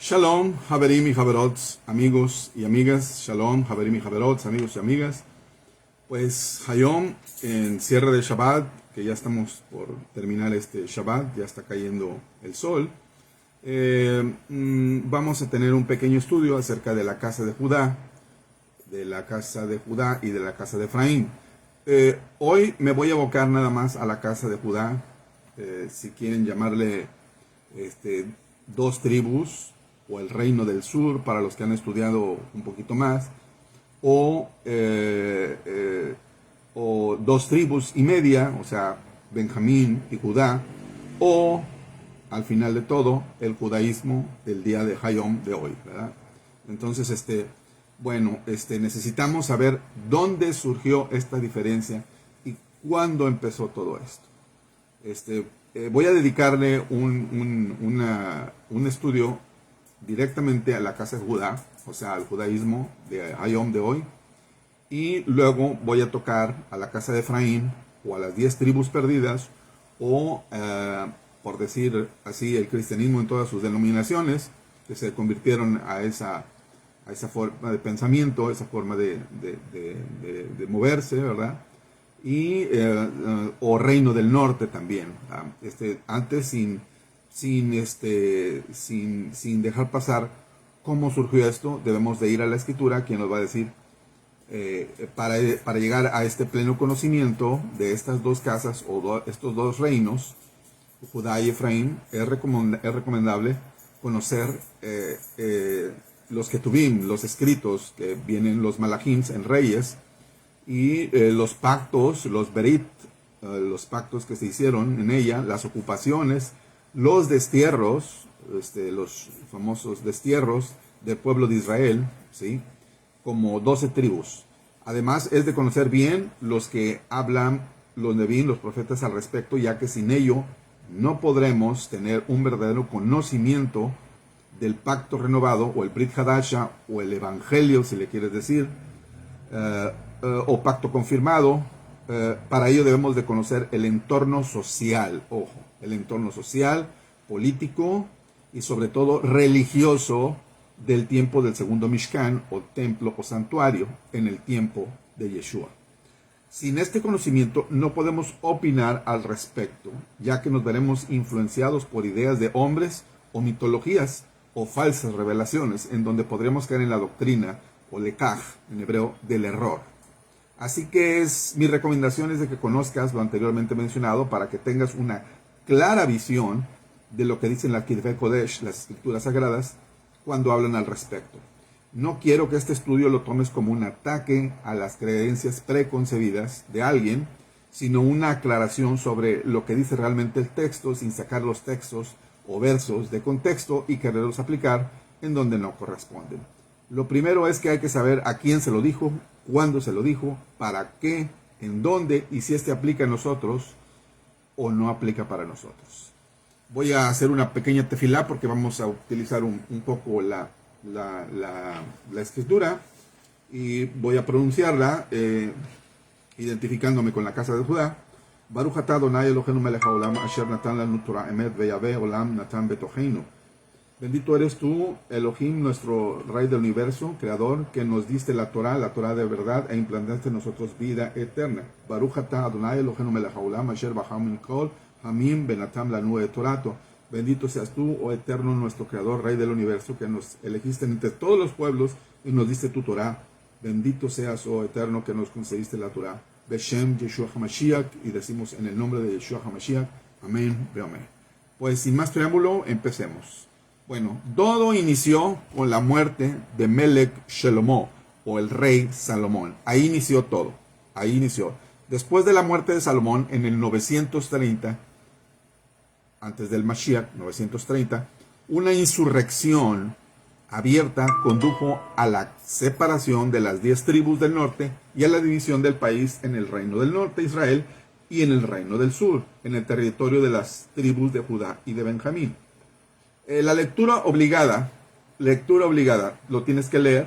Shalom, Haverim y Haverot, amigos y amigas. Shalom, Haverim y Haverot, amigos y amigas. Pues Hayom, en cierre de Shabbat, que ya estamos por terminar este Shabbat, ya está cayendo el sol. Vamos a tener un pequeño estudio acerca de la casa de Judá, y de la casa de Efraín. Hoy me voy a abocar nada más a la casa de Judá, si quieren llamarle dos tribus, o el reino del sur, para los que han estudiado un poquito más, o dos tribus y media, o sea, Benjamín y Judá, o al final de todo, el judaísmo del día de Hayom de hoy, ¿verdad? Entonces, necesitamos saber dónde surgió esta diferencia y cuándo empezó todo esto. Voy a dedicarle un estudio directamente a la casa de Judá, o sea, al judaísmo de Hayom de hoy, y luego voy a tocar a la casa de Efraín, o a las 10 tribus perdidas, o, por decir así, el cristianismo en todas sus denominaciones, que se convirtieron a esa forma de pensamiento, esa forma de moverse, ¿verdad? Y, o reino del norte también, antes sin dejar pasar cómo surgió esto, debemos de ir a la escritura, quien nos va a decir, para llegar a este pleno conocimiento de estas dos casas, o estos dos reinos, Judá y Efraín, es recomendable conocer los Ketuvim, los escritos, que vienen los Malachims en Reyes, y los pactos, los Berit, los pactos que se hicieron en ella, las ocupaciones, los destierros, los famosos destierros del pueblo de Israel, ¿sí? Como 12 tribus. Además, es de conocer bien los que hablan los Nevi'im, los profetas al respecto, ya que sin ello no podremos tener un verdadero conocimiento del pacto renovado, o el Brit Hadasha, o el Evangelio, si le quieres decir, o pacto confirmado. Para ello debemos de conocer el entorno social, ojo, el entorno social, político y sobre todo religioso del tiempo del segundo Mishkan, o templo o santuario, en el tiempo de Yeshua. Sin este conocimiento no podemos opinar al respecto, ya que nos veremos influenciados por ideas de hombres o mitologías o falsas revelaciones, en donde podríamos caer en la doctrina, o lekaj en hebreo, del error. Así que mi recomendación es de que conozcas lo anteriormente mencionado, para que tengas una clara visión de lo que dicen la Kitvei Kodesh, las escrituras sagradas, cuando hablan al respecto. No quiero que este estudio lo tomes como un ataque a las creencias preconcebidas de alguien, sino una aclaración sobre lo que dice realmente el texto, sin sacar los textos o versos de contexto y quererlos aplicar en donde no corresponden. Lo primero es que hay que saber a quién se lo dijo, cuándo se lo dijo, para qué, en dónde, y si aplica a nosotros o no aplica para nosotros. Voy a hacer una pequeña tefilá, porque vamos a utilizar un poco la escritura, y voy a pronunciarla identificándome con la casa de Judá. Baruch atah Adonai Eloheinu melech haolam, asher natan lanu Torah emet veyaveh olam natan betocheinu. Bendito eres tú, Elohim, nuestro Rey del universo, Creador, que nos diste la Torah de verdad, e implantaste en nosotros vida eterna. Baruch atah Adonai Eloheinu melech haolam, asher bajam min kol hamim benatam lanu et torato. Bendito seas tú, oh eterno, nuestro Creador, Rey del universo, que nos elegiste entre todos los pueblos y nos diste tu Torah. Bendito seas, oh eterno, que nos concediste la Torah. Beshem Yeshua HaMashiach, y decimos en el nombre de Yeshua HaMashiach, amén, amén. Pues sin más preámbulo, empecemos. Bueno, todo inició con la muerte de Melech Shelomo, o el rey Salomón. Ahí inició todo, ahí inició. Después de la muerte de Salomón, en el 930, antes del Mashiach, 930, una insurrección abierta condujo a la separación de las 10 tribus del norte y a la división del país en el reino del norte, Israel, y en el reino del sur, en el territorio de las tribus de Judá y de Benjamín. La lectura obligada, lo tienes que leer,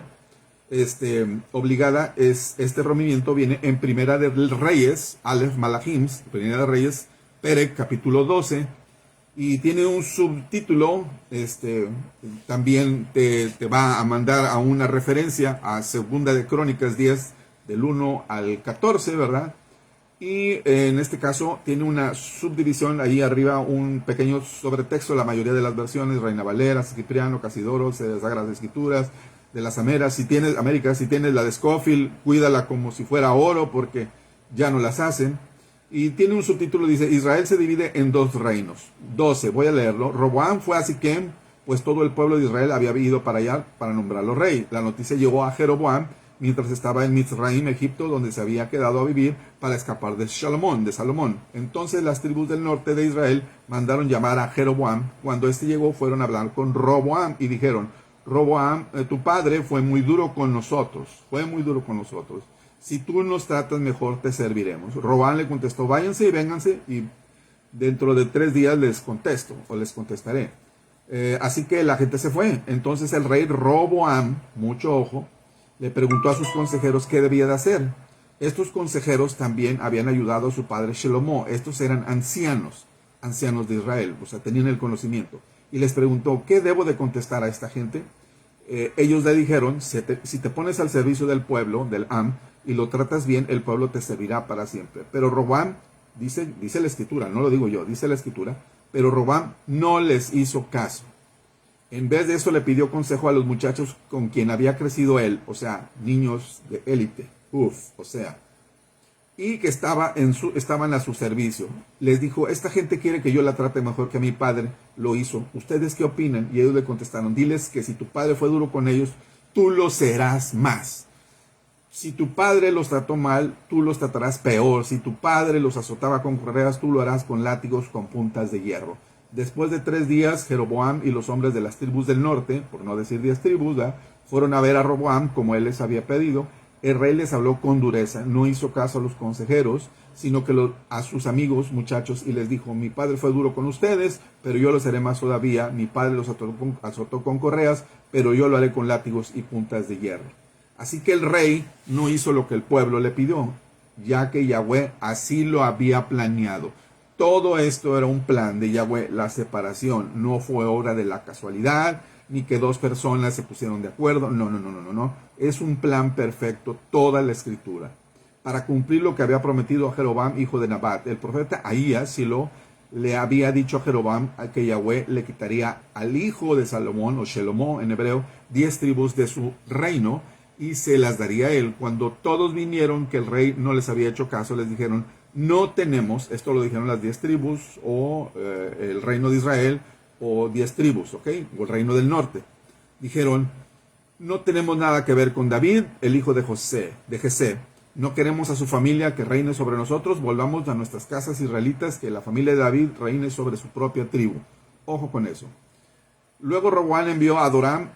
obligada, este rompimiento viene en Primera de Reyes, Aleph Malachims, Primera de Reyes, Perek, capítulo 12, Y tiene un subtítulo, también te va a mandar a una referencia a Segunda de Crónicas 10, del 1 al 14, ¿verdad? Y en este caso tiene una subdivisión ahí arriba, un pequeño sobretexto, la mayoría de las versiones, Reina Valera, Cipriano, Casidoro, Sagradas Escrituras, de las Américas, si tienes la de Scofield, cuídala como si fuera oro porque ya no las hacen. Y tiene un subtítulo, dice, Israel se divide en dos reinos. 12, voy a leerlo. Roboam fue a Siquem, pues todo el pueblo de Israel había ido para allá para nombrarlo rey. La noticia llegó a Jeroboam mientras estaba en Mizraim, Egipto, donde se había quedado a vivir para escapar de Salomón. Entonces las tribus del norte de Israel mandaron llamar a Jeroboam. Cuando éste llegó, fueron a hablar con Roboam y dijeron, Roboam, tu padre fue muy duro con nosotros. Si tú nos tratas mejor, te serviremos. Roboam le contestó, váyanse y vénganse, y dentro de 3 días les contesto, o les contestaré. Así que la gente se fue. Entonces el rey Roboam, mucho ojo, le preguntó a sus consejeros qué debía de hacer. Estos consejeros también habían ayudado a su padre Shelomo. Estos eran ancianos de Israel, o sea, tenían el conocimiento. Y les preguntó, ¿qué debo de contestar a esta gente? Ellos le dijeron, si te pones al servicio del pueblo, del Am, y lo tratas bien, el pueblo te servirá para siempre. Pero Roboam, dice la escritura, no lo digo yo, dice la escritura, pero Roboam no les hizo caso. En vez de eso le pidió consejo a los muchachos con quien había crecido él, o sea, niños de élite, y que estaban a su servicio. Les dijo, esta gente quiere que yo la trate mejor que mi padre lo hizo. ¿Ustedes qué opinan? Y ellos le contestaron, diles que si tu padre fue duro con ellos, tú lo serás más. Si tu padre los trató mal, tú los tratarás peor. Si tu padre los azotaba con correas, tú lo harás con látigos con puntas de hierro. Después de 3 días, Jeroboam y los hombres de las tribus del norte, por no decir 10 tribus, fueron a ver a Roboam como él les había pedido. El rey les habló con dureza, no hizo caso a los consejeros, sino que a sus amigos, muchachos, y les dijo, mi padre fue duro con ustedes, pero yo lo seré más todavía. Mi padre los azotó con correas, pero yo lo haré con látigos y puntas de hierro. Así que el rey no hizo lo que el pueblo le pidió, ya que Yahweh así lo había planeado. Todo esto era un plan de Yahweh, la separación. No fue obra de la casualidad, ni que 2 personas se pusieron de acuerdo. No. Es un plan perfecto, toda la escritura. Para cumplir lo que había prometido a Jeroboam, hijo de Nabat. El profeta Ahías, Silo, le había dicho a Jeroboam que Yahweh le quitaría al hijo de Salomón, o Shelomo en hebreo, 10 tribus de su reino, y se las daría a él. Cuando todos vinieron que el rey no les había hecho caso, les dijeron, no tenemos, esto lo dijeron las 10 tribus, o el reino de Israel, o 10 tribus, ¿ok? O el reino del norte. Dijeron, no tenemos nada que ver con David, el hijo de Jesé. No queremos a su familia que reine sobre nosotros, volvamos a nuestras casas israelitas, que la familia de David reine sobre su propia tribu. Ojo con eso. Luego Roboam envió a Adoram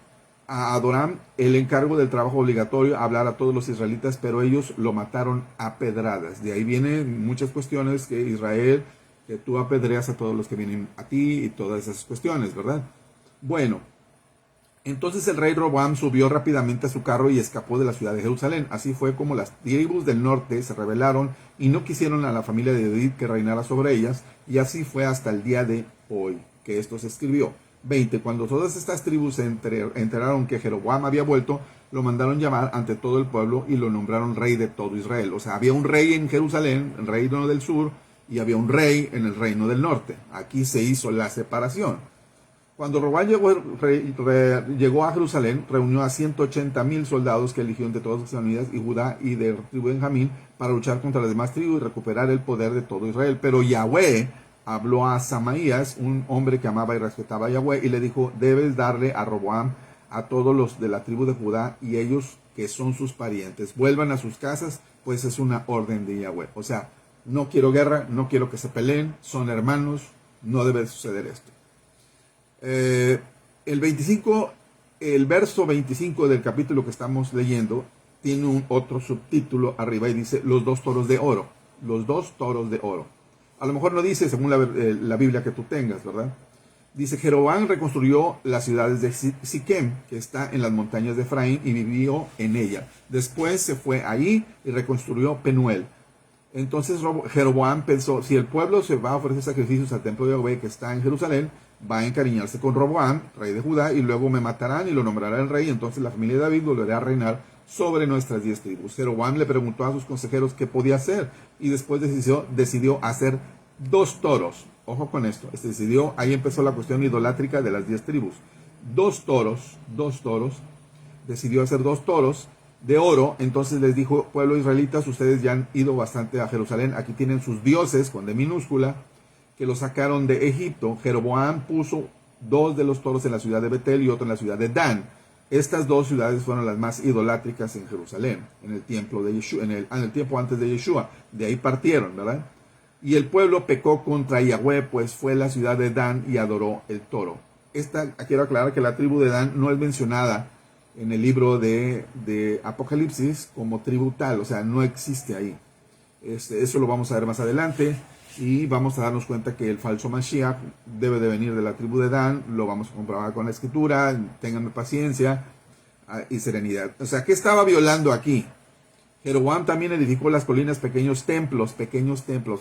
el encargo del trabajo obligatorio, a hablar a todos los israelitas, pero ellos lo mataron a pedradas. De ahí vienen muchas cuestiones que Israel, que tú apedreas a todos los que vienen a ti y todas esas cuestiones, ¿verdad? Bueno, entonces el rey Roboam subió rápidamente a su carro y escapó de la ciudad de Jerusalén. Así fue como las tribus del norte se rebelaron y no quisieron a la familia de David que reinara sobre ellas, y así fue hasta el día de hoy que esto se escribió. 20. Cuando todas estas tribus se enteraron que Jeroboam había vuelto, lo mandaron llamar ante todo el pueblo y lo nombraron rey de todo Israel. O sea, había un rey en Jerusalén, el reino del sur, y había un rey en el reino del norte. Aquí se hizo la separación. Cuando Roboam llegó a Jerusalén, reunió a 180,000 soldados que eligió de todas las familias y Judá y de tribu de Benjamín para luchar contra las demás tribus y recuperar el poder de todo Israel. Pero Yahweh habló a Samaías, un hombre que amaba y respetaba a Yahweh, y le dijo, debes darle a Roboam a todos los de la tribu de Judá y ellos que son sus parientes. Vuelvan a sus casas, pues es una orden de Yahweh. O sea, no quiero guerra, no quiero que se peleen, son hermanos, no debe suceder esto. El verso 25 del capítulo que estamos leyendo tiene otro subtítulo arriba y dice, los 2 toros de oro. Los 2 toros de oro. A lo mejor no dice según la Biblia que tú tengas, ¿verdad? Dice, Jeroboam reconstruyó las ciudades de Siquem, que está en las montañas de Efraín, y vivió en ella. Después se fue allí y reconstruyó Penuel. Entonces Jeroboam pensó, si el pueblo se va a ofrecer sacrificios al templo de Yahweh que está en Jerusalén, va a encariñarse con Roboam, rey de Judá, y luego me matarán y lo nombrarán rey, entonces la familia de David volverá a reinar sobre nuestras 10 tribus. Jeroboam le preguntó a sus consejeros qué podía hacer, y después decidió hacer 2 toros. Ojo con esto, ahí empezó la cuestión idolátrica de las 10 tribus. 2 toros, decidió hacer 2 toros de oro. Entonces les dijo, pueblo israelitas, ustedes ya han ido bastante a Jerusalén, aquí tienen sus dioses, con D minúscula, que los sacaron de Egipto. Jeroboam puso 2 de los toros en la ciudad de Betel y otro en la ciudad de Dan. Estas 2 ciudades fueron las más idolátricas en Jerusalén, en el tiempo de Yeshua, en el tiempo antes de Yeshua. De ahí partieron, ¿verdad? Y el pueblo pecó contra Yahweh, pues fue la ciudad de Dan y adoró el toro. Quiero aclarar que la tribu de Dan no es mencionada en el libro de Apocalipsis como tribu tal, o sea, no existe ahí. Eso lo vamos a ver más adelante y vamos a darnos cuenta que el falso Mashiach debe de venir de la tribu de Dan. Lo vamos a comprobar con la escritura. Ténganme paciencia y serenidad. O sea, ¿qué estaba violando aquí? Jeroboam también edificó las colinas pequeños templos,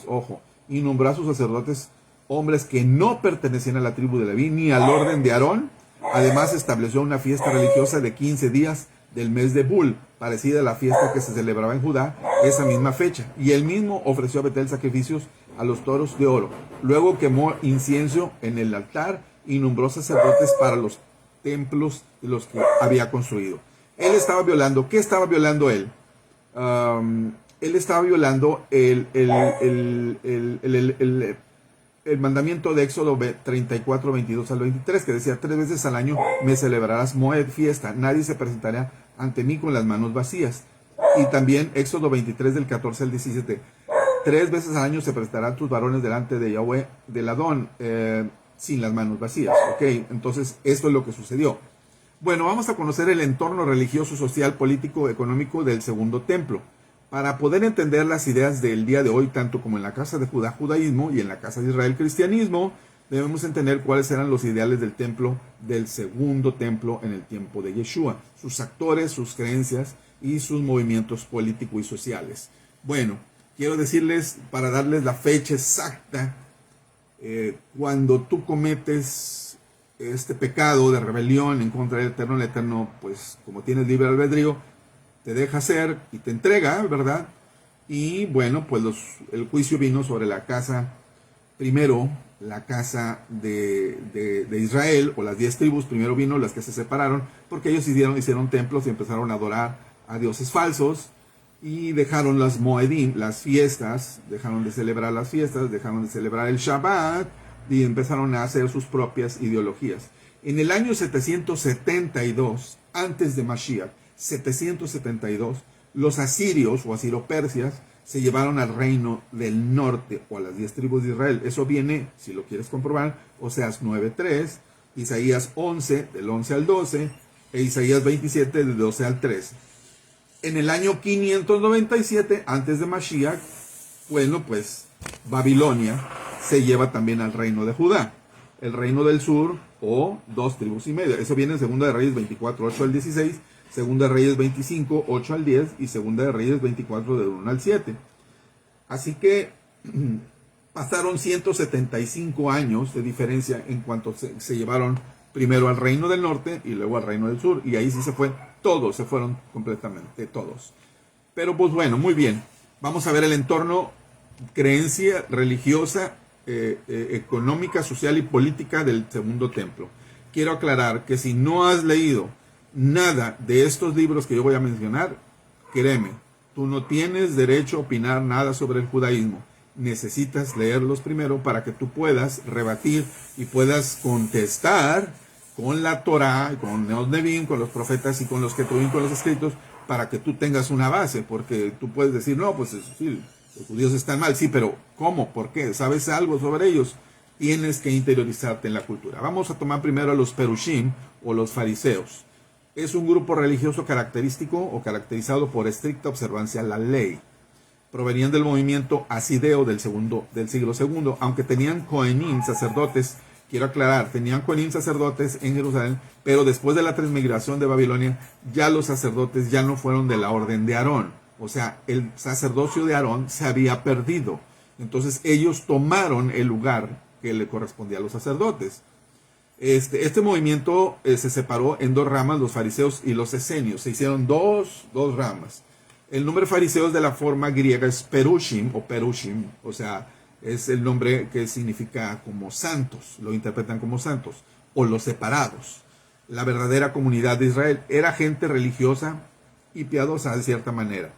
ojo, y nombró a sus sacerdotes hombres que no pertenecían a la tribu de Leví ni al orden de Aarón. Además estableció una fiesta religiosa de 15 días del mes de Bul, parecida a la fiesta que se celebraba en Judá esa misma fecha. Y él mismo ofreció a Betel sacrificios a los toros de oro. Luego quemó incienso en el altar y nombró sacerdotes para los templos de los que había construido. Él estaba violando, ¿qué estaba violando él? Él estaba violando el mandamiento de Éxodo 34, 22 al 23, que decía, 3 veces al año me celebrarás Moed, fiesta, nadie se presentará ante mí con las manos vacías. Y también Éxodo 23 del 14 al 17, 3 veces al año se presentarán tus varones delante de Yahweh del Adón, sin las manos vacías. Ok, entonces esto es lo que sucedió. Bueno, vamos a conocer el entorno religioso, social, político, económico del segundo templo. Para poder entender las ideas del día de hoy, tanto como en la casa de Judá, judaísmo, y en la casa de Israel, cristianismo, debemos entender cuáles eran los ideales del templo, del segundo templo en el tiempo de Yeshua, sus actores, sus creencias y sus movimientos políticos y sociales. Bueno, quiero decirles, para darles la fecha exacta, cuando tú cometes este pecado de rebelión en contra del Eterno, el Eterno, pues como tienes libre albedrío, te deja hacer y te entrega, ¿verdad? Y bueno, pues el juicio vino sobre la casa, primero la casa de Israel, o las 10 tribus, primero vino las que se separaron, porque ellos hicieron templos y empezaron a adorar a dioses falsos, y dejaron las Moedim, las fiestas, dejaron de celebrar las fiestas, dejaron de celebrar el Shabbat, y empezaron a hacer sus propias ideologías. En el año 772, antes de Mashiach, 772, los asirios o asiropersias se llevaron al reino del norte o a las 10 tribus de Israel. Eso viene, si lo quieres comprobar, Oseas 9:3, Isaías 11, del 11 al 12, e Isaías 27, del 12 al 13. En el año 597, antes de Mashiach, bueno, pues Babilonia se lleva también al reino de Judá, el reino del sur, o 2 tribus y media. Eso viene en Segunda de Reyes 24, 8 al 16, Segunda de Reyes 25, 8 al 10, y Segunda de Reyes 24, del 1 al 7. Así que pasaron 175 años de diferencia en cuanto se llevaron primero al reino del norte y luego al reino del sur, y ahí sí se fueron completamente todos. Pero pues bueno, muy bien, vamos a ver el entorno, creencia religiosa, económica, social y política del segundo templo. Quiero aclarar que si no has leído nada de estos libros que yo voy a mencionar, créeme, tú no tienes derecho a opinar nada sobre el judaísmo. Necesitas leerlos primero para que tú puedas rebatir y puedas contestar con la Torah, con los Nevi'im, con los profetas y con los Ketuvim, con los escritos, para que tú tengas una base, porque tú puedes decir, no, pues sí, los judíos están mal, sí, pero ¿cómo? ¿Por qué? ¿Sabes algo sobre ellos? Tienes que interiorizarte en la cultura. Vamos a tomar primero a los Perushim o los fariseos. Es un grupo religioso característico o caracterizado por estricta observancia a la ley. Provenían del movimiento hasideo del siglo II, aunque tenían Kohenim, sacerdotes. Quiero aclarar, tenían Kohenim, sacerdotes en Jerusalén, pero después de la transmigración de Babilonia, ya los sacerdotes ya no fueron de la orden de Aarón. O sea, el sacerdocio de Aarón se había perdido. Entonces ellos tomaron el lugar que le correspondía a los sacerdotes. Este movimiento se separó en dos ramas, los fariseos y los esenios. Se hicieron dos ramas. El nombre fariseos de la forma griega es perushim o perushim, o sea, es el nombre que significa como santos, lo interpretan como santos, o los separados. La verdadera comunidad de Israel era gente religiosa y piadosa de cierta manera.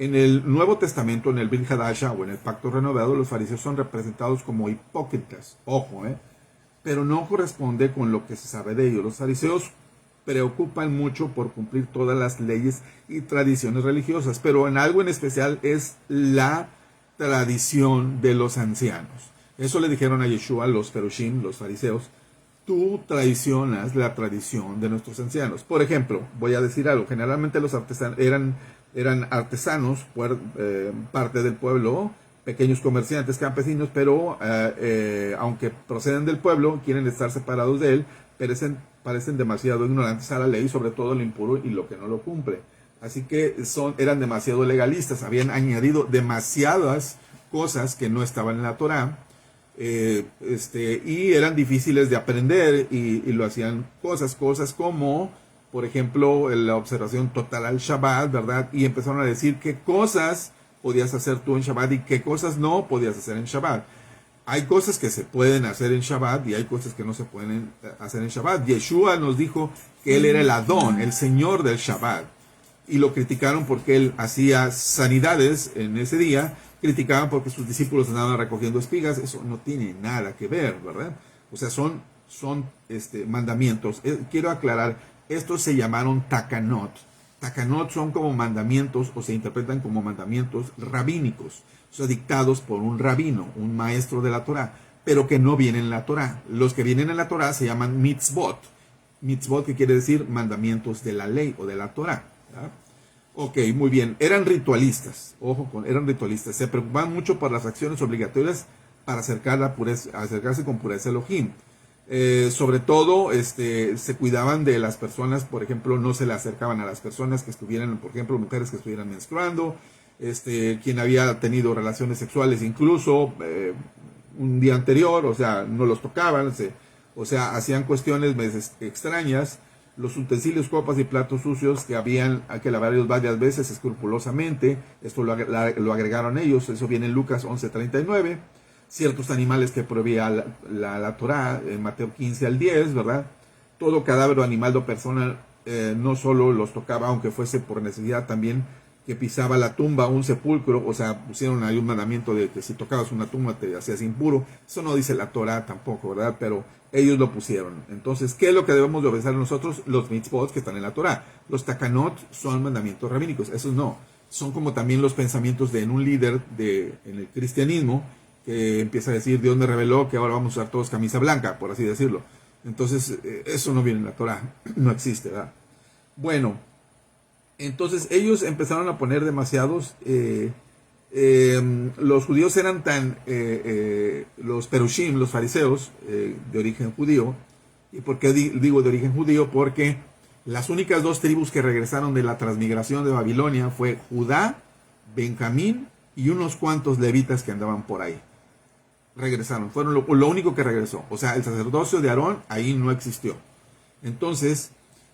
En el Nuevo Testamento, en el Brit Hadasha o en el Pacto Renovado, los fariseos son representados como hipócritas. Ojo, pero no corresponde con lo que se sabe de ellos. Los fariseos preocupan mucho por cumplir todas las leyes y tradiciones religiosas, pero en algo en especial es la tradición de los ancianos. Eso le dijeron a Yeshua, los perushim, los fariseos: tú traicionas la tradición de nuestros ancianos. Por ejemplo, voy a decir algo, generalmente los artesanos eran artesanos, parte del pueblo, pequeños comerciantes, campesinos, pero aunque proceden del pueblo, quieren estar separados de él, parecen demasiado ignorantes a la ley, sobre todo lo impuro y lo que no lo cumple. Así que eran demasiado legalistas, habían añadido demasiadas cosas que no estaban en la Torá, y eran difíciles de aprender, y lo hacían cosas como, por ejemplo, la observación total al Shabbat, ¿verdad? Y empezaron a decir qué cosas podías hacer tú en Shabbat y qué cosas no podías hacer en Shabbat. Hay cosas que se pueden hacer en Shabbat y hay cosas que no se pueden hacer en Shabbat. Yeshua nos dijo que él era el Adón, el Señor del Shabbat. Y lo criticaron porque él hacía sanidades en ese día. Criticaban porque sus discípulos andaban recogiendo espigas. Eso no tiene nada que ver, ¿verdad? O sea, son mandamientos. Quiero aclarar, estos se llamaron takanot. Takanot son como mandamientos, o se interpretan como mandamientos rabínicos, o sea, dictados por un rabino, un maestro de la Torá, pero que no vienen en la Torá. Los que vienen en la Torá se llaman mitzvot. Mitzvot, que quiere decir mandamientos de la ley o de la Torá. ¿Verdad? Ok, muy bien. Eran ritualistas. Ojo, eran ritualistas. Se preocupaban mucho por las acciones obligatorias para acercarse con pureza a Elohim. Sobre todo, se cuidaban de las personas, por ejemplo, no se le acercaban a las personas que estuvieran, por ejemplo, mujeres que estuvieran menstruando, quien había tenido relaciones sexuales incluso un día anterior, o sea, no los tocaban, o sea, hacían cuestiones extrañas. Los utensilios, copas y platos sucios que habían que lavarlos varias veces escrupulosamente, esto lo agregaron ellos, eso viene en Lucas 11:39. Ciertos animales que prohibía la Torá, en Mateo 15 al 10, ¿verdad? Todo cadáver o animal o persona no solo los tocaba, aunque fuese por necesidad, también que pisaba la tumba, un sepulcro, o sea, pusieron ahí un mandamiento de que si tocabas una tumba te hacías impuro. Eso no dice la Torá tampoco, ¿verdad? Pero ellos lo pusieron. Entonces, ¿qué es lo que debemos de obedecer nosotros? Los mitzvot que están en la Torá. Los takanot son mandamientos rabínicos, esos no. Son como también los pensamientos de un líder en el cristianismo, que empieza a decir: Dios me reveló que ahora vamos a usar todos camisa blanca, por así decirlo. Entonces, eso no viene en la Torá, no existe, ¿verdad? Bueno, entonces ellos empezaron a poner demasiados, los judíos eran los perushim, los fariseos, de origen judío. ¿Y por qué digo de origen judío? Porque las únicas dos tribus que regresaron de la transmigración de Babilonia fue Judá, Benjamín y unos cuantos levitas que andaban por ahí. Regresaron, fueron lo único que regresó. O sea, el sacerdocio de Aarón ahí no existió. Entonces,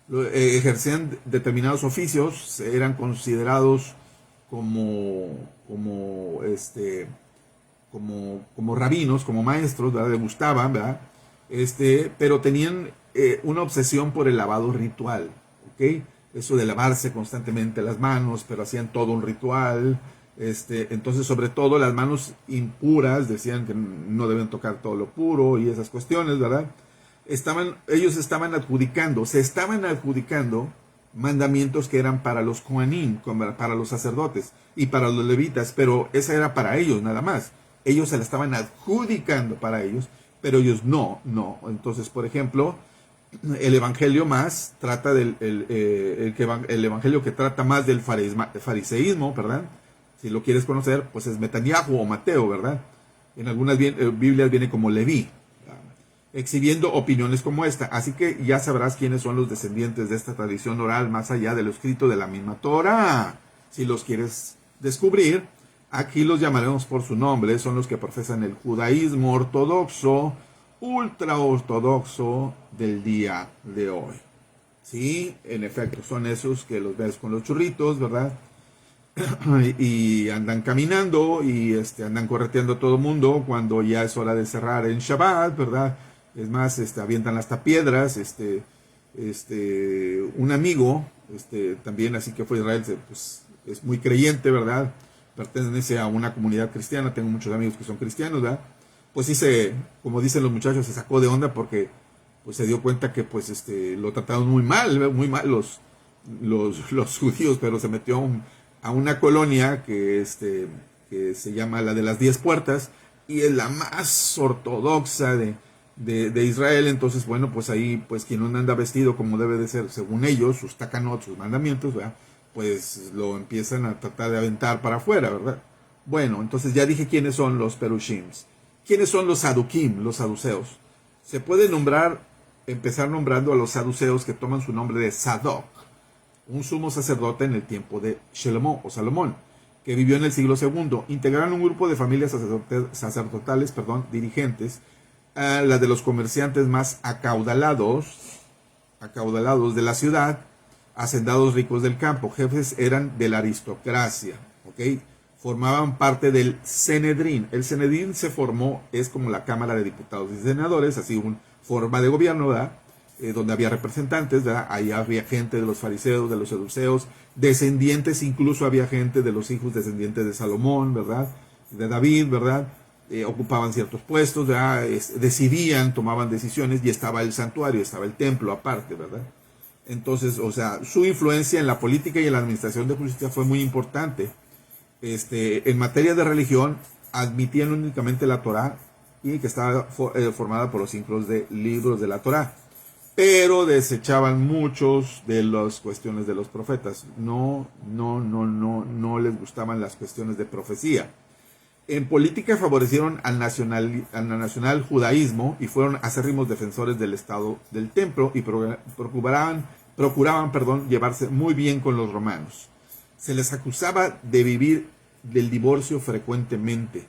ejercían determinados oficios, eran considerados como rabinos, como maestros, ¿verdad? Les gustaban, ¿verdad? Pero tenían una obsesión por el lavado ritual, ¿ok? Eso de lavarse constantemente las manos, pero hacían todo un ritual. Entonces, sobre todo las manos impuras, decían que no deben tocar todo lo puro y esas cuestiones, ¿verdad? Ellos se estaban adjudicando mandamientos que eran para los kohanim, para los sacerdotes y para los levitas, pero esa era para ellos nada más. Ellos se la estaban adjudicando para ellos, pero ellos no. Entonces, por ejemplo, el evangelio más trata el evangelio que trata más del fariseísmo, ¿verdad? Si lo quieres conocer, pues es Netanyahu o Mateo, ¿verdad? En algunas Biblias viene como Leví, exhibiendo opiniones como esta. Así que ya sabrás quiénes son los descendientes de esta tradición oral más allá de lo escrito de la misma Torah. si los quieres descubrir. Aquí los llamaremos por su nombre, son los que profesan el judaísmo ortodoxo, ultra ortodoxo del día de hoy. Sí, en efecto, son esos que los ves con los churritos, ¿verdad? Y andan caminando y andan correteando a todo el mundo cuando ya es hora de cerrar en Shabbat, ¿verdad? Es más, avientan hasta piedras, un amigo, también así que fue a Israel, pues es muy creyente, ¿verdad? Pertenece a una comunidad cristiana, tengo muchos amigos que son cristianos, ¿verdad? Pues sí como dicen los muchachos, se sacó de onda porque pues se dio cuenta que pues lo trataron muy mal los judíos, pero se metió a una colonia que se llama la de las 10 puertas y es la más ortodoxa de Israel. Entonces, bueno, pues ahí pues quien no anda vestido como debe de ser según ellos, sus takanot, sus mandamientos, ¿verdad? Pues lo empiezan a tratar de aventar para afuera, ¿verdad? Bueno, entonces ya dije quiénes son los perushims. ¿Quiénes son los sadukim, los saduceos? Se puede empezar nombrando a los saduceos que toman su nombre de Sadoc, un sumo sacerdote en el tiempo de Salomón, que vivió en el siglo II. Integraron un grupo de familias sacerdotales, dirigentes, la de los comerciantes más acaudalados de la ciudad, hacendados ricos del campo. Jefes eran de la aristocracia, ¿ok? Formaban parte del Sanedrín. El Sanedrín es como la Cámara de Diputados y Senadores, así una forma de gobierno, ¿verdad? Donde había representantes, ¿verdad? Ahí había gente de los fariseos, de los saduceos, descendientes, incluso había gente de los hijos descendientes de Salomón, ¿verdad? De David, ¿verdad? Ocupaban ciertos puestos, ¿verdad? Decidían, tomaban decisiones, y estaba el santuario, estaba el templo aparte, ¿verdad? Entonces, o sea, su influencia en la política y en la administración de justicia fue muy importante. En materia de religión, admitían únicamente la Torá y que estaba formada por los 5 libros de la Torá, pero desechaban muchos de las cuestiones de los profetas. No les gustaban las cuestiones de profecía. En política favorecieron al nacional judaísmo y fueron acérrimos defensores del Estado del Templo y procuraban llevarse muy bien con los romanos. Se les acusaba de vivir del divorcio frecuentemente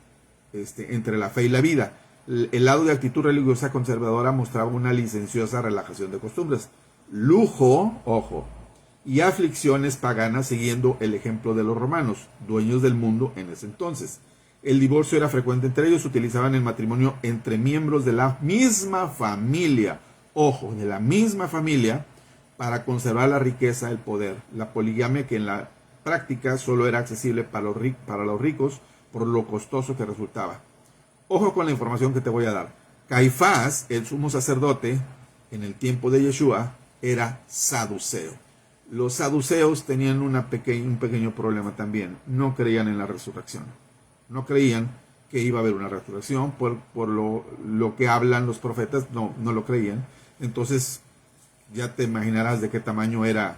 entre la fe y la vida. El lado de actitud religiosa conservadora mostraba una licenciosa relajación de costumbres, lujo, ojo, y aflicciones paganas, siguiendo el ejemplo de los romanos, dueños del mundo en ese entonces. El divorcio era frecuente entre ellos, utilizaban el matrimonio entre miembros de la misma familia, ojo, de la misma familia, para conservar la riqueza, el poder. La poligamia, que en la práctica solo era accesible para los ricos por lo costoso que resultaba. Ojo con la información que te voy a dar. Caifás, el sumo sacerdote, en el tiempo de Yeshua, era saduceo. Los saduceos tenían un pequeño problema también. No creían en la resurrección. No creían que iba a haber una resurrección. Por lo que hablan los profetas, no lo creían. Entonces, ya te imaginarás de qué tamaño era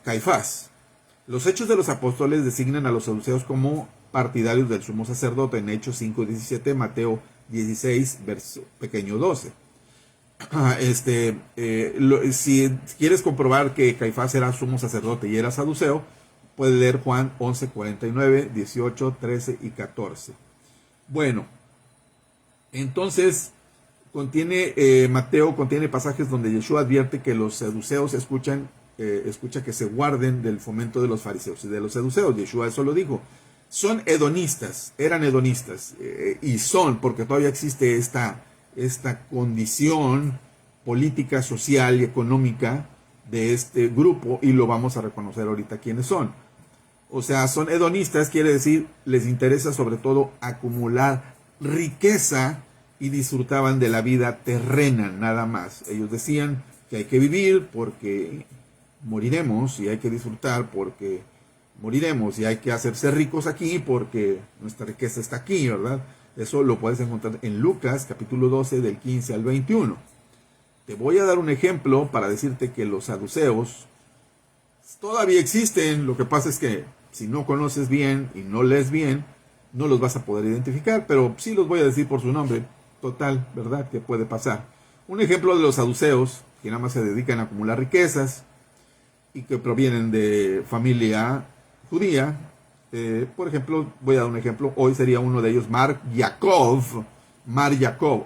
Caifás. Los Hechos de los Apóstoles designan a los saduceos como partidarios del sumo sacerdote en Hechos 5:17, Mateo 16, verso pequeño 12. Si quieres comprobar que Caifás era sumo sacerdote y era saduceo, puedes leer Juan 11:49, 18, 13 y 14. Bueno, entonces Mateo contiene pasajes donde Yeshua advierte que los saduceos escucha que se guarden del fomento de los fariseos y de los saduceos. Yeshua eso lo dijo. Son hedonistas, eran hedonistas, y son, porque todavía existe esta condición política, social y económica de este grupo, y lo vamos a reconocer ahorita quiénes son. O sea, son hedonistas, quiere decir, les interesa sobre todo acumular riqueza y disfrutaban de la vida terrena nada más. Ellos decían que hay que vivir porque moriremos, y hay que disfrutar porque moriremos, y hay que hacerse ricos aquí porque nuestra riqueza está aquí, ¿verdad? Eso lo puedes encontrar en Lucas capítulo 12 del 15 al 21. Te voy a dar un ejemplo para decirte que los saduceos todavía existen. Lo que pasa es que si no conoces bien y no lees bien, no los vas a poder identificar, pero sí los voy a decir por su nombre. Total, ¿verdad? ¿Qué puede pasar? Un ejemplo de los saduceos, que nada más se dedican a acumular riquezas y que provienen de familia judía. Por ejemplo, voy a dar un ejemplo, hoy sería uno de ellos Mar Jacob,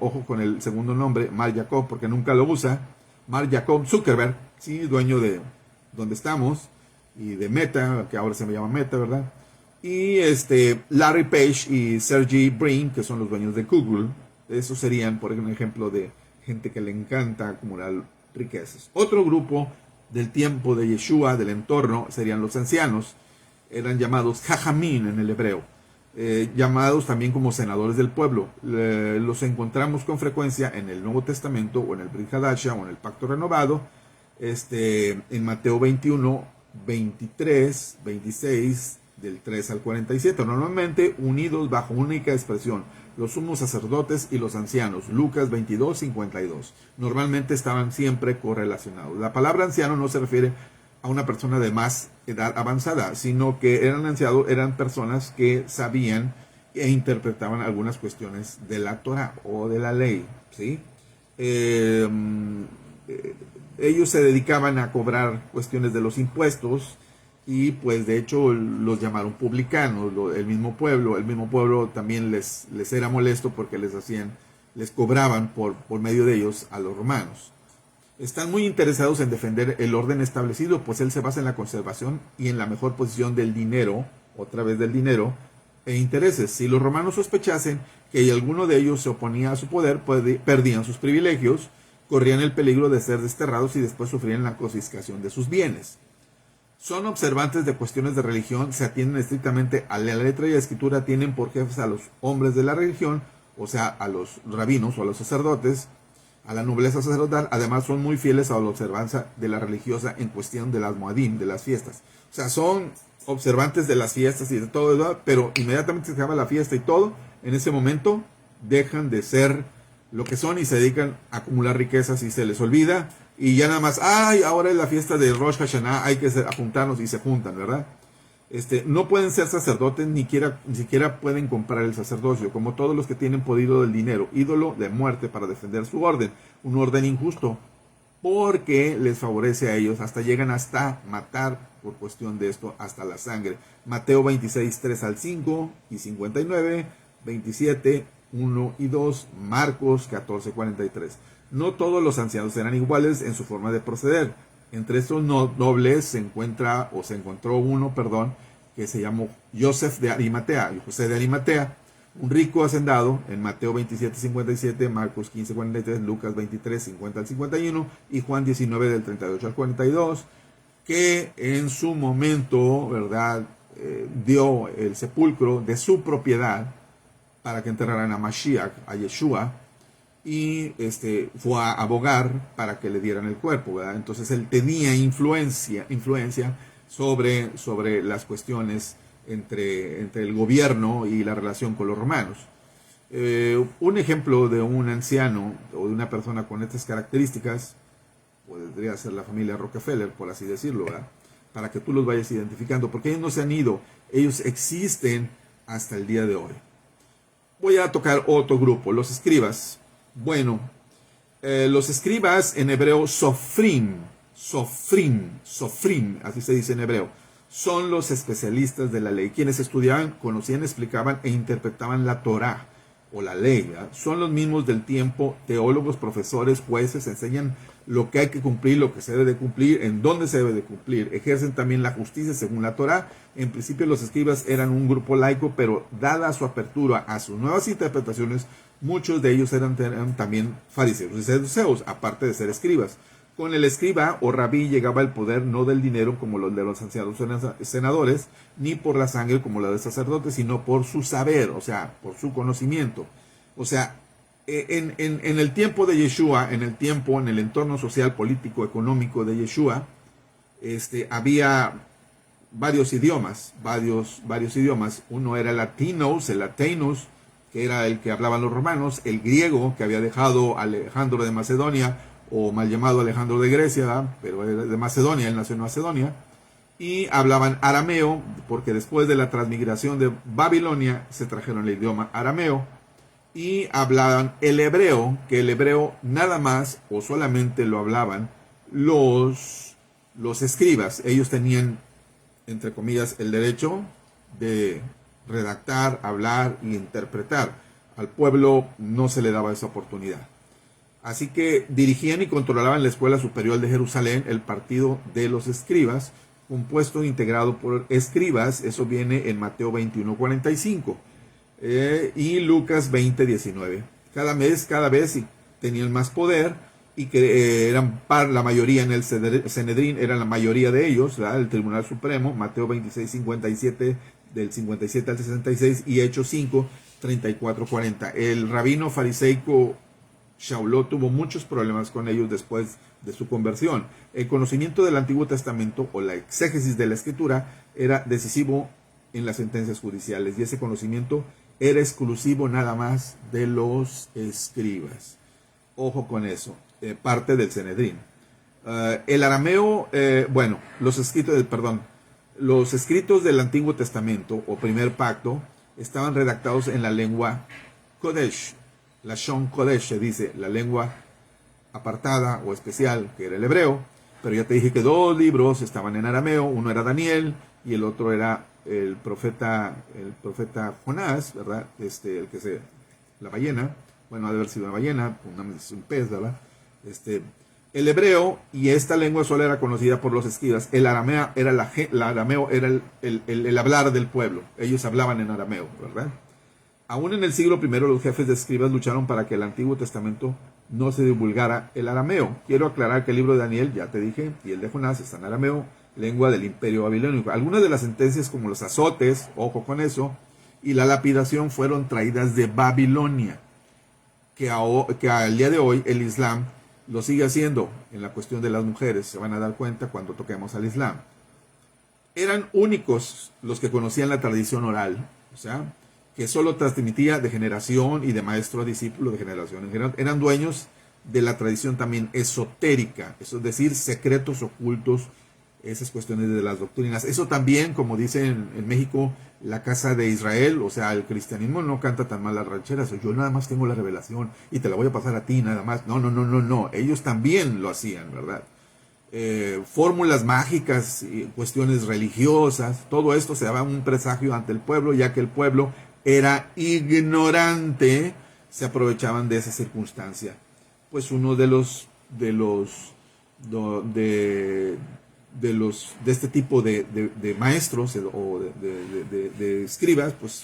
ojo con el segundo nombre, Mar Jacob, porque nunca lo usa, Mar Jacob Zuckerberg, sí, dueño de donde estamos, y de Meta, que ahora se me llama Meta, ¿verdad? Y Larry Page y Sergey Brin, que son los dueños de Google. Esos serían, por ejemplo, de gente que le encanta acumular riquezas. Otro grupo del tiempo de Yeshua, del entorno, serían los ancianos. Eran llamados Jajamín en el hebreo. Llamados también como senadores del pueblo. Los encontramos con frecuencia en el Nuevo Testamento o en el Brit Hadasha o en el Pacto Renovado. En Mateo 21, 23, 26, del 3 al 47, normalmente unidos bajo única expresión, los sumos sacerdotes y los ancianos, Lucas 22, 52. Normalmente estaban siempre correlacionados. La palabra anciano no se refiere a una persona de más edad avanzada, sino que eran personas que sabían e interpretaban algunas cuestiones de la Torah o de la ley, ¿sí? Ellos se dedicaban a cobrar cuestiones de los impuestos y pues de hecho los llamaron publicanos, el mismo pueblo también les era molesto porque les cobraban por medio de ellos a los romanos. Están muy interesados en defender el orden establecido, pues él se basa en la conservación y en la mejor posición del dinero, otra vez del dinero, e intereses. Si los romanos sospechasen que alguno de ellos se oponía a su poder, perdían sus privilegios, corrían el peligro de ser desterrados y después sufrían la confiscación de sus bienes. Son observantes de cuestiones de religión, se atienden estrictamente a la letra y la escritura, tienen por jefes a los hombres de la religión, o sea, a los rabinos o a los sacerdotes, a la nobleza sacerdotal. Además son muy fieles a la observancia de la religiosa en cuestión de las moadim, de las fiestas. O sea, son observantes de las fiestas y de todo, ¿verdad? Pero inmediatamente se acaba la fiesta y todo, en ese momento dejan de ser lo que son y se dedican a acumular riquezas y se les olvida. Y ya nada más, ahora es la fiesta de Rosh Hashanah, hay que juntarnos y se juntan, ¿verdad? No pueden ser sacerdotes, ni siquiera pueden comprar el sacerdocio, como todos los que tienen poder del dinero, ídolo de muerte para defender su orden, un orden injusto, porque les favorece a ellos, hasta llegan hasta matar por cuestión de esto, hasta la sangre. Mateo 26, 3 al 5 y 59, 27, 1 y 2, Marcos 14, 43. No todos los ancianos eran iguales en su forma de proceder. Entre estos nobles se encontró uno, que se llamó José de Arimatea, un rico hacendado, en Mateo 27, 57, Marcos 15, 43, Lucas 23, 50 al 51 y Juan 19 del 38 al 42, que en su momento, ¿verdad?, dio el sepulcro de su propiedad para que enterraran a Mashiach, a Yeshua, y fue a abogar para que le dieran el cuerpo, ¿verdad? Entonces él tenía influencia sobre las cuestiones entre el gobierno y la relación con los romanos. Un ejemplo de un anciano o de una persona con estas características podría ser la familia Rockefeller, por así decirlo, ¿verdad?, para que tú los vayas identificando, porque ellos no se han ido, ellos existen hasta el día de hoy. Voy a tocar otro grupo, los escribas. Bueno, los escribas en hebreo sofrim, así se dice en hebreo, son los especialistas de la ley, quienes estudiaban, conocían, explicaban e interpretaban la Torah o la ley, ¿verdad? Son los mismos del tiempo, teólogos, profesores, jueces, enseñan lo que hay que cumplir, lo que se debe de cumplir, en dónde se debe de cumplir, ejercen también la justicia según la Torah. En principio los escribas eran un grupo laico, pero dada su apertura a sus nuevas interpretaciones, muchos de ellos eran también fariseos y saduceos, aparte de ser escribas. Con el escriba o rabí llegaba el poder no del dinero como los de los ancianos senadores, ni por la sangre como la de sacerdotes, sino por su saber, o sea, por su conocimiento. O sea, en el tiempo de Yeshua, en el entorno social, político, económico de Yeshua, había varios idiomas. Uno era el latinos, que era el que hablaban los romanos, el griego, que había dejado Alejandro de Macedonia, o mal llamado Alejandro de Grecia, ¿verdad?, pero era de Macedonia, él nació en Macedonia, y hablaban arameo, porque después de la transmigración de Babilonia se trajeron el idioma arameo, y hablaban el hebreo, que el hebreo nada más o solamente lo hablaban los escribas. Ellos tenían entre comillas, el derecho de redactar, hablar e interpretar. Al pueblo no se le daba esa oportunidad. Así que dirigían y controlaban la Escuela Superior de Jerusalén, el partido de los escribas, compuesto e integrado por escribas. Eso viene en Mateo 21:45 y Lucas 20:19. Cada vez tenían más poder, y que eran la mayoría en el Sanedrín, eran la mayoría de ellos, ¿verdad? El Tribunal Supremo, Mateo 26:57, del 57 al 66, y Hechos 5:34-40. El rabino fariseico Shaulot tuvo muchos problemas con ellos después de su conversión. El conocimiento del Antiguo Testamento o la exégesis de la Escritura era decisivo en las sentencias judiciales, y ese conocimiento era exclusivo nada más de los escribas. Ojo con eso, parte del Sanedrín. El arameo, los escritos del Antiguo Testamento o Primer Pacto estaban redactados en la lengua Kodesh, la Shon Kodesh, se dice, la lengua apartada o especial, que era el hebreo. Pero ya te dije que 2 libros estaban en arameo, uno era Daniel y el otro era el profeta Jonás, ¿verdad? La ballena, bueno, ha de haber sido una ballena, un pez, ¿verdad? El hebreo, y esta lengua solo era conocida por los escribas. El arameo era el hablar del pueblo. Ellos hablaban en arameo, ¿verdad? Aún en el siglo I, los jefes de escribas lucharon para que el Antiguo Testamento no se divulgara el arameo. Quiero aclarar que el libro de Daniel, ya te dije, y el de Jonás están en arameo, lengua del Imperio Babilónico. Algunas de las sentencias, como los azotes, ojo con eso, y la lapidación, fueron traídas de Babilonia, que al día de hoy el Islam lo sigue haciendo en la cuestión de las mujeres. Se van a dar cuenta cuando toquemos al Islam. Eran únicos los que conocían la tradición oral, o sea, que solo transmitía de generación y de maestro a discípulo, de generación en generación. Eran dueños de la tradición también esotérica, eso es decir, secretos ocultos, esas cuestiones de las doctrinas. Eso también, como dicen en México, la casa de Israel, o sea, el cristianismo no canta tan mal las rancheras. Yo nada más tengo la revelación y te la voy a pasar a ti nada más. No. Ellos también lo hacían, ¿verdad? Fórmulas mágicas, cuestiones religiosas, todo esto se daba un presagio ante el pueblo, ya que el pueblo era ignorante. Se aprovechaban de esa circunstancia. Pues uno de este tipo de maestros o de escribas, pues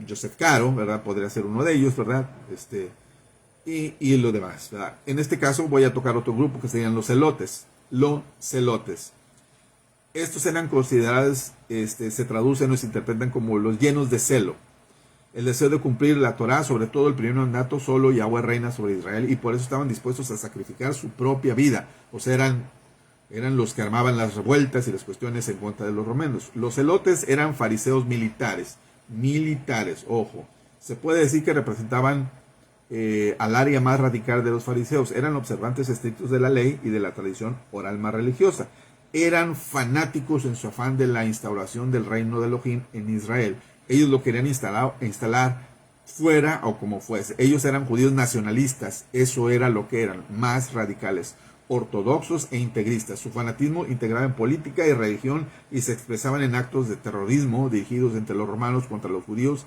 Joseph Caro, ¿verdad? Podría ser uno de ellos, ¿verdad? Y lo demás, ¿verdad? En este caso voy a tocar otro grupo que serían los celotes. Los celotes. Estos eran considerados, se traducen o se interpretan como los llenos de celo. El deseo de cumplir la Torá, sobre todo el primer mandato, solo Yahweh reina sobre Israel, y por eso estaban dispuestos a sacrificar su propia vida. O sea, eran los que armaban las revueltas y las cuestiones en contra de los romanos. Los celotes eran fariseos militares, ojo. Se puede decir que representaban al área más radical de los fariseos. Eran observantes estrictos de la ley y de la tradición oral más religiosa. Eran fanáticos en su afán de la instauración del reino de Elohim en Israel. Ellos lo querían instalar fuera o como fuese. Ellos eran judíos nacionalistas, eso era lo que eran, más radicales, ortodoxos e integristas. Su fanatismo integraba en política y religión y se expresaban en actos de terrorismo dirigidos entre los romanos contra los judíos,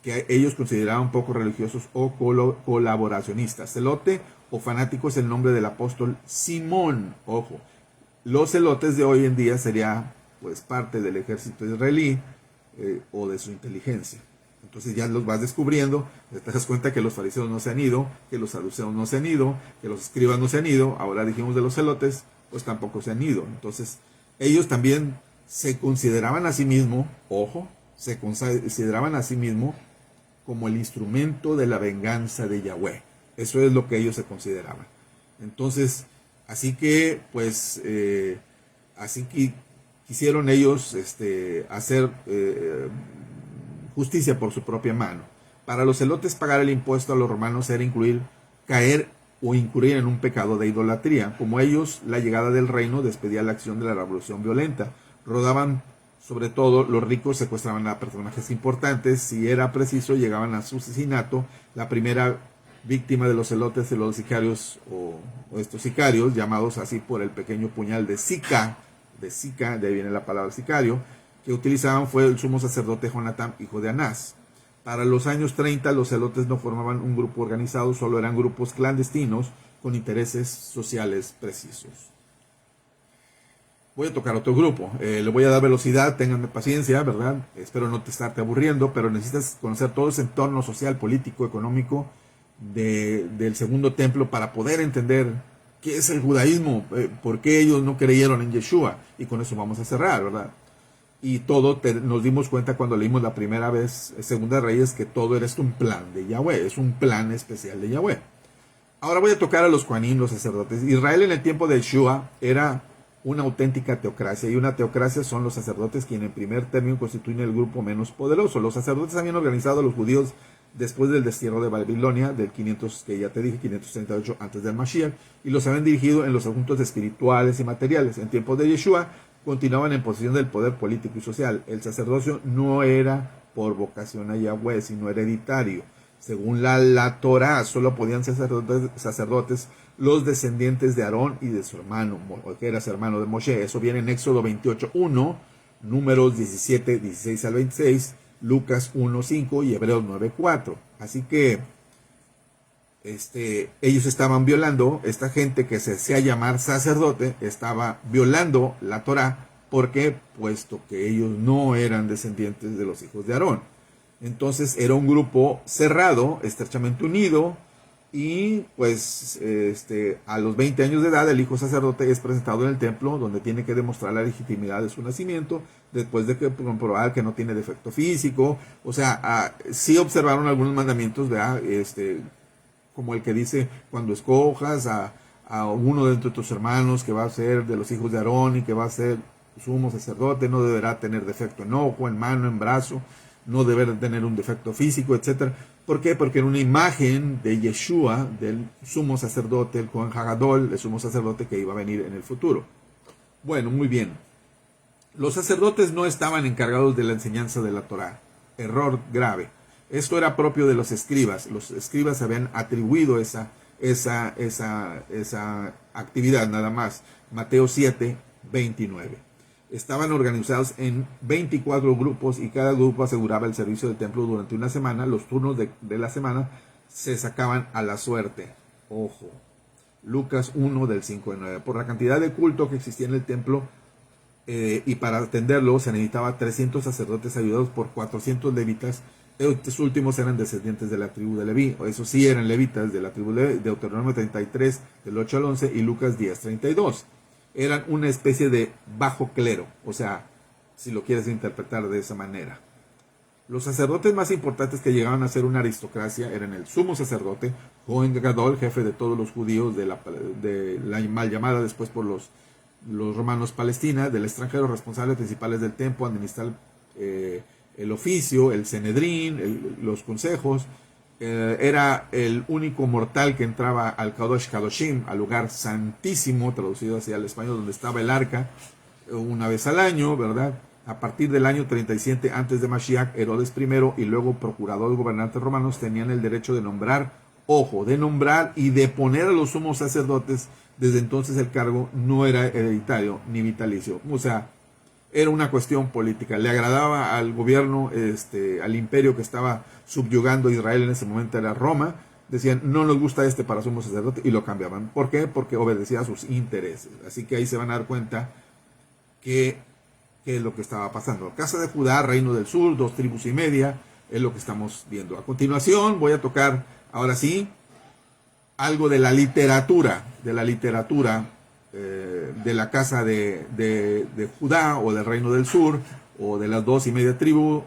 que ellos consideraban poco religiosos o colaboracionistas. Celote o fanático es el nombre del apóstol Simón, ojo. Los celotes de hoy en día sería pues parte del ejército israelí o de su inteligencia. Entonces ya los vas descubriendo, te das cuenta que los fariseos no se han ido, que los saduceos no se han ido, que los escribas no se han ido. Ahora dijimos de los celotes, pues tampoco se han ido. Entonces ellos también se consideraban a sí mismos, ojo, se consideraban a sí mismos como el instrumento de la venganza de Yahweh. Eso es lo que ellos se consideraban. Entonces, así que quisieron ellos hacer justicia por su propia mano. Para los celotes, pagar el impuesto a los romanos era caer o incurrir en un pecado de idolatría. Como ellos, la llegada del reino despedía la acción de la revolución violenta. Rodaban, sobre todo, los ricos secuestraban a personajes importantes. Si era preciso, llegaban a su asesinato. La primera víctima de los celotes de los sicarios, o estos sicarios, llamados así por el pequeño puñal de Sica, de Sica, de ahí viene la palabra sicario, que utilizaban fue el sumo sacerdote Jonatán, hijo de Anás. Para los años 30 los zelotes no formaban un grupo organizado, solo eran grupos clandestinos con intereses sociales precisos. Voy a tocar otro grupo, le voy a dar velocidad, ténganme paciencia, ¿verdad? Espero no te estarte aburriendo, pero necesitas conocer todo ese entorno social, político, económico del segundo templo para poder entender qué es el judaísmo, por qué ellos no creyeron en Yeshua, y con eso vamos a cerrar, ¿verdad? Y nos dimos cuenta cuando leímos la primera vez, Segunda Reyes, que todo era un plan de Yahweh, es un plan especial de Yahweh. Ahora voy a tocar a los Kohanim, los sacerdotes. Israel en el tiempo de Yeshua era una auténtica teocracia, y una teocracia son los sacerdotes quienes en primer término constituyen el grupo menos poderoso. Los sacerdotes habían organizado a los judíos después del destierro de Babilonia, del 500, que ya te dije, 538 antes del Mashiach, y los habían dirigido en los asuntos espirituales y materiales. En tiempos de Yeshua continuaban en posesión del poder político y social. El sacerdocio no era por vocación a Yahweh, sino hereditario. Según la Torá, solo podían ser sacerdotes los descendientes de Aarón y de su hermano, que era su hermano de Moshe. Eso viene en Éxodo 28:1, Números 17, 16 al 26, Lucas 1:5 y Hebreos 9:4. Así que ellos estaban violando, esta gente que se hacía llamar sacerdote, estaba violando la Torá. ¿Por qué? Puesto que ellos no eran descendientes de los hijos de Aarón. Entonces era un grupo cerrado, estrechamente unido, y pues a los 20 años de edad el hijo sacerdote es presentado en el templo, donde tiene que demostrar la legitimidad de su nacimiento, después de comprobar que no tiene defecto físico. O sea, sí observaron algunos mandamientos, ¿verdad? Como el que dice, cuando escojas a uno de entre tus hermanos que va a ser de los hijos de Aarón y que va a ser sumo sacerdote, no deberá tener defecto en ojo, en mano, en brazo, no deberá tener un defecto físico, etc. ¿Por qué? Porque era una imagen de Yeshua, del sumo sacerdote, el Kohen Hagadol, el sumo sacerdote que iba a venir en el futuro. Bueno, muy bien. Los sacerdotes no estaban encargados de la enseñanza de la Torá. Error grave. Esto era propio de los escribas. Los escribas habían atribuido esa actividad nada más. Mateo 7, 29. Estaban organizados en 24 grupos y cada grupo aseguraba el servicio del templo durante una semana. Los turnos de la semana se sacaban a la suerte. Ojo. Lucas 1 del 5 al 9. Por la cantidad de culto que existía en el templo y para atenderlo se necesitaba 300 sacerdotes ayudados por 400 levitas. Estos últimos eran descendientes de la tribu de Leví. Eso sí, eran levitas de la tribu de Leví. Deuteronomio 33 del 8 al 11 y Lucas 10, 32. Eran una especie de bajo clero, o sea, si lo quieres interpretar de esa manera. Los sacerdotes más importantes que llegaban a ser una aristocracia eran el sumo sacerdote, Kohen Gadol, jefe de todos los judíos de la mal llamada después por los romanos Palestina, del extranjero, responsables principales del templo, administrar el oficio, el Senedrín, los consejos. Era el único mortal que entraba al Kadosh Kadoshim, al lugar santísimo, traducido hacia el español, donde estaba el arca, una vez al año, ¿verdad? A partir del año 37 antes de Mashiach, Herodes I y luego procurador gobernantes romanos tenían el derecho de nombrar, de nombrar y de poner a los sumos sacerdotes. Desde entonces el cargo no era hereditario ni vitalicio, o sea, era una cuestión política. Le agradaba al gobierno, al imperio que estaba subyugando a Israel en ese momento, era Roma. Decían, no nos gusta para sumo sacerdote, y lo cambiaban. ¿Por qué? Porque obedecía a sus intereses. Así que ahí se van a dar cuenta qué es lo que estaba pasando. Casa de Judá, Reino del Sur, 2 tribus y media, es lo que estamos viendo. A continuación voy a tocar, ahora sí, algo de la literatura, de la casa de Judá o del Reino del Sur, o de las 2 y media tribus,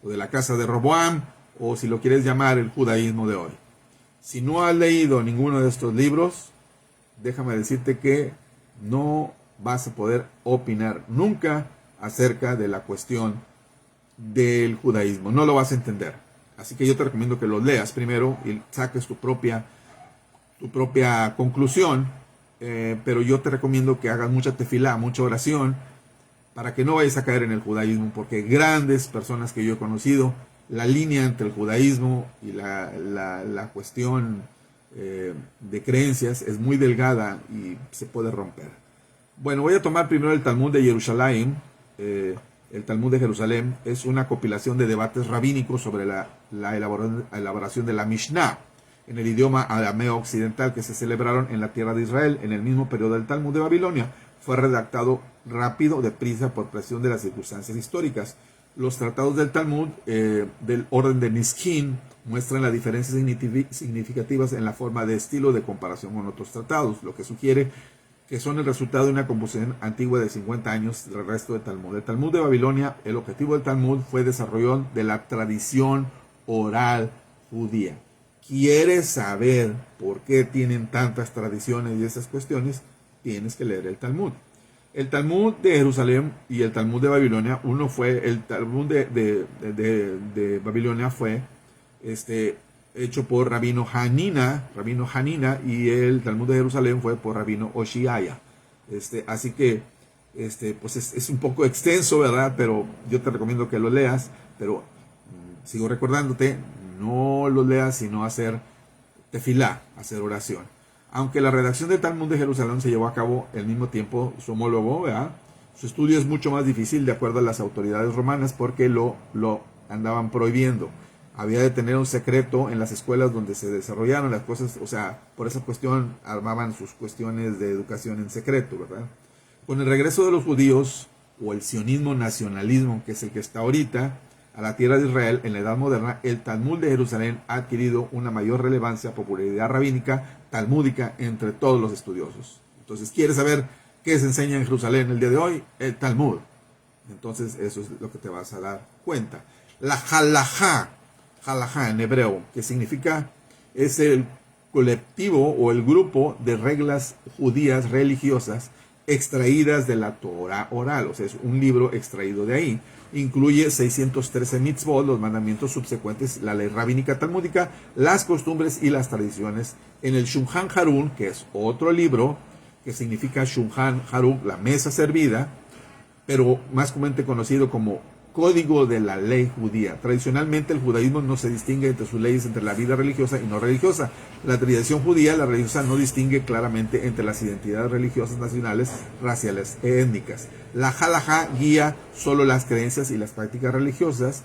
o de la casa de Roboam, o si lo quieres llamar el judaísmo de hoy. Si no has leído ninguno de estos libros, déjame decirte que no vas a poder opinar nunca acerca de la cuestión del judaísmo. No lo vas a entender. Así que yo te recomiendo que los leas primero y saques tu propia conclusión. Pero yo te recomiendo que hagas mucha tefilá, mucha oración, para que no vayas a caer en el judaísmo, porque grandes personas que yo he conocido, la línea entre el judaísmo y la cuestión de creencias es muy delgada y se puede romper. Bueno, voy a tomar primero el Talmud de Jerusalén. El Talmud de Jerusalén es una compilación de debates rabínicos sobre la elaboración de la Mishnah en el idioma arameo occidental que se celebraron en la tierra de Israel en el mismo periodo del Talmud de Babilonia. Fue redactado rápido, deprisa, por presión de las circunstancias históricas. Los tratados del Talmud del orden de Niskin muestran las diferencias significativas en la forma de estilo de comparación con otros tratados, lo que sugiere que son el resultado de una composición antigua de 50 años del resto del Talmud. El Talmud de Babilonia, el objetivo del Talmud fue desarrollo de la tradición oral judía. ¿Quieres saber por qué tienen tantas tradiciones y esas cuestiones? Tienes que leer el Talmud. El Talmud de Jerusalén y el Talmud de Babilonia, uno fue, el Talmud de Babilonia fue hecho por Rabino Hanina, y el Talmud de Jerusalén fue por Rabino Oshiaya. Así que pues es un poco extenso, ¿verdad? Pero yo te recomiendo que lo leas, pero sigo recordándote, no lo leas sino hacer tefilá, hacer oración. Aunque la redacción del Talmud de Jerusalén se llevó a cabo al mismo tiempo su homólogo, ¿verdad? Su estudio es mucho más difícil de acuerdo a las autoridades romanas porque lo andaban prohibiendo. Había de tener un secreto en las escuelas donde se desarrollaron las cosas, o sea, por esa cuestión armaban sus cuestiones de educación en secreto, ¿verdad? Con el regreso de los judíos, o el sionismo nacionalismo, que es el que está ahorita, a la tierra de Israel en la Edad Moderna, el Talmud de Jerusalén ha adquirido una mayor relevancia, popularidad rabínica, talmúdica entre todos los estudiosos. Entonces, ¿quieres saber qué se enseña en Jerusalén el día de hoy? El Talmud. Entonces, eso es lo que te vas a dar cuenta. La halajá en hebreo, que significa, es el colectivo o el grupo de reglas judías religiosas extraídas de la Torah oral, o sea, es un libro extraído de ahí. Incluye 613 mitzvot, los mandamientos subsecuentes, la ley rabínica talmúdica, las costumbres y las tradiciones. En el Shulchan Aruch, que es otro libro, que significa Shulchan Aruch, la mesa servida, pero más comúnmente conocido como Código de la Ley Judía. Tradicionalmente el judaísmo no se distingue entre sus leyes entre la vida religiosa y no religiosa. La tradición judía, la religiosa, no distingue claramente entre las identidades religiosas nacionales, raciales e étnicas. La halajá guía solo las creencias y las prácticas religiosas,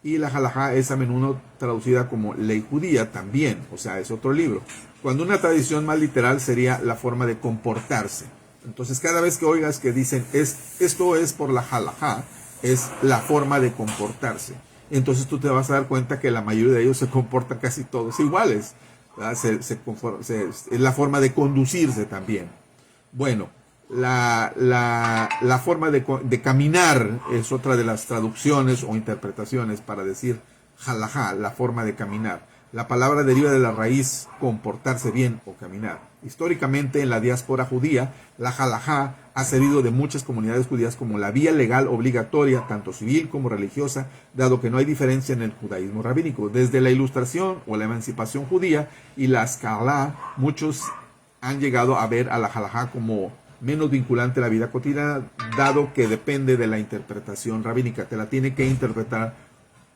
y la halajá es a menudo traducida como ley judía también, o sea, es otro libro. Cuando una tradición más literal sería la forma de comportarse. Entonces, cada vez que oigas que dicen esto es por la halajá, es la forma de comportarse. Entonces tú te vas a dar cuenta que la mayoría de ellos se comportan casi todos iguales. Es la forma de conducirse también. Bueno, la forma de caminar es otra de las traducciones o interpretaciones para decir halajá, la forma de caminar. La palabra deriva de la raíz comportarse bien o caminar. Históricamente en la diáspora judía, la halajá ha servido de muchas comunidades judías como la vía legal obligatoria, tanto civil como religiosa, dado que no hay diferencia en el judaísmo rabínico. Desde la Ilustración o la emancipación judía y la Escalá, muchos han llegado a ver a la halajá como menos vinculante a la vida cotidiana, dado que depende de la interpretación rabínica. Te la tiene que interpretar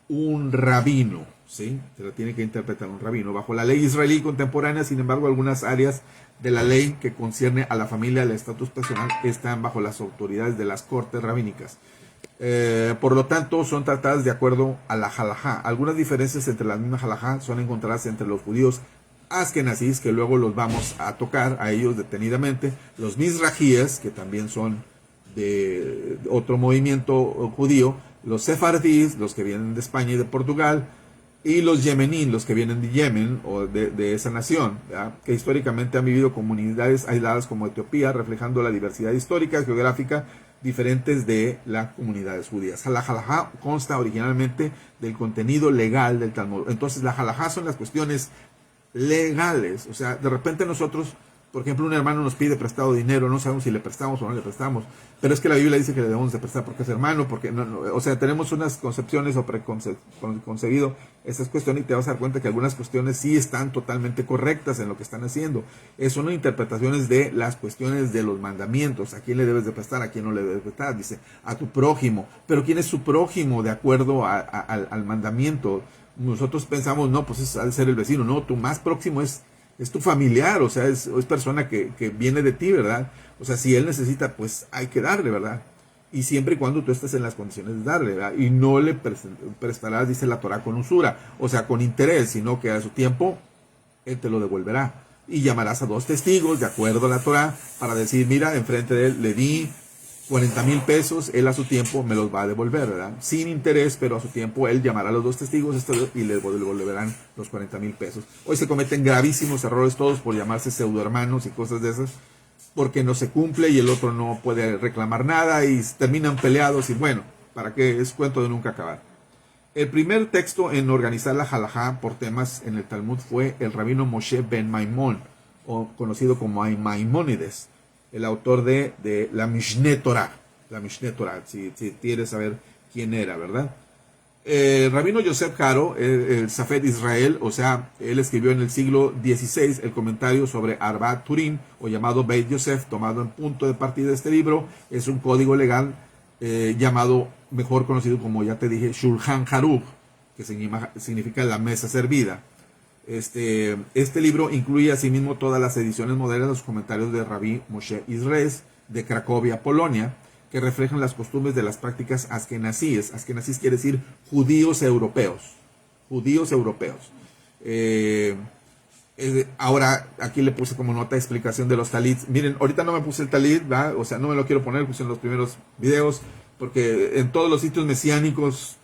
un rabino, ¿sí? Te la tiene que interpretar un rabino. Bajo la ley israelí contemporánea, sin embargo, algunas áreas de la ley que concierne a la familia y al estatus personal están bajo las autoridades de las cortes rabínicas. Por lo tanto, son tratadas de acuerdo a la halajá. Algunas diferencias entre las mismas halajá son encontradas entre los judíos askenazís, que luego los vamos a tocar a ellos detenidamente, los mizrajíes, que también son de otro movimiento judío, los sefardíes, los que vienen de España y de Portugal, y los yemenín, los que vienen de Yemen o de esa nación, ¿verdad? Que históricamente han vivido comunidades aisladas como Etiopía, reflejando la diversidad histórica y geográfica diferentes de las comunidades judías. La halajá consta originalmente del contenido legal del Talmud. Entonces la halajá son las cuestiones legales, o sea, de repente nosotros, por ejemplo, un hermano nos pide prestado dinero, no sabemos si le prestamos o no le prestamos, pero es que la Biblia dice que le debemos de prestar porque es hermano, porque o sea, tenemos unas concepciones o preconcebido esas cuestiones, y te vas a dar cuenta que algunas cuestiones sí están totalmente correctas en lo que están haciendo. Son interpretaciones de las cuestiones de los mandamientos, a quién le debes de prestar, a quién no le debes de prestar, dice, a tu prójimo, pero ¿quién es su prójimo de acuerdo al mandamiento? Nosotros pensamos, no, pues es al ser el vecino, no, tu más próximo es tu familiar, o sea, es persona que viene de ti, ¿verdad? O sea, si él necesita, pues hay que darle, ¿verdad? Y siempre y cuando tú estés en las condiciones de darle, ¿verdad? Y no le prestarás, dice la Torah, con usura, o sea, con interés, sino que a su tiempo él te lo devolverá. Y llamarás a 2 testigos, de acuerdo a la Torah, para decir, mira, enfrente de él le di 40,000 pesos, él a su tiempo me los va a devolver, ¿verdad? Sin interés, pero a su tiempo él llamará a los 2 testigos y le devolverán los 40,000 pesos. Hoy se cometen gravísimos errores todos por llamarse pseudo hermanos y cosas de esas, porque no se cumple y el otro no puede reclamar nada y terminan peleados y bueno, ¿para qué? Es cuento de nunca acabar. El primer texto en organizar la halajá por temas en el Talmud fue el rabino Moshe ben Maimón, o conocido como Maimónides, el autor de la Mishneh Torah. La Mishneh Torah, si quieres saber quién era, ¿verdad? El rabino Yosef Karo, el Safed Israel, o sea, él escribió en el siglo XVI el comentario sobre Arbat Turim, o llamado Beit Yosef, tomado en punto de partida de este libro. Es un código legal llamado, mejor conocido como ya te dije, Shulchan Aruch, que significa la mesa servida. Este libro incluye asimismo todas las ediciones modernas de los comentarios de Rabbi Moshe Isres de Cracovia, Polonia, que reflejan las costumbres de las prácticas askenazíes. Askenazíes quiere decir judíos europeos. Judíos europeos. Ahora aquí le puse como nota explicación de los talits. Miren, ahorita no me puse el talit, ¿verdad? O sea, no me lo quiero poner, puse en los primeros videos, porque en todos los sitios mesiánicos,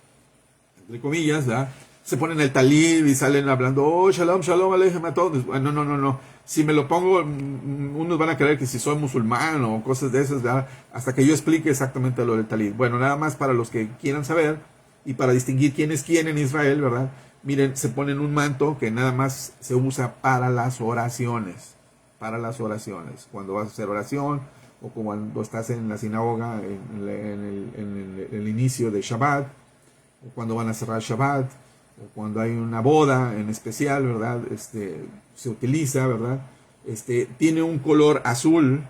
entre comillas, ¿verdad?, se ponen el talit y salen hablando, oh, shalom, shalom, alejem a todos. Bueno, no. Si me lo pongo, unos van a creer que si soy musulmán o cosas de esas, ¿verdad?, hasta que yo explique exactamente lo del talit. Bueno, nada más para los que quieran saber y para distinguir quién es quién en Israel, ¿verdad? Miren, se ponen un manto que nada más se usa para las oraciones. Para las oraciones. Cuando vas a hacer oración o cuando estás en la sinagoga en el inicio de Shabbat, o cuando van a cerrar Shabbat, o cuando hay una boda en especial, ¿verdad? Se utiliza, ¿verdad? Tiene un color azul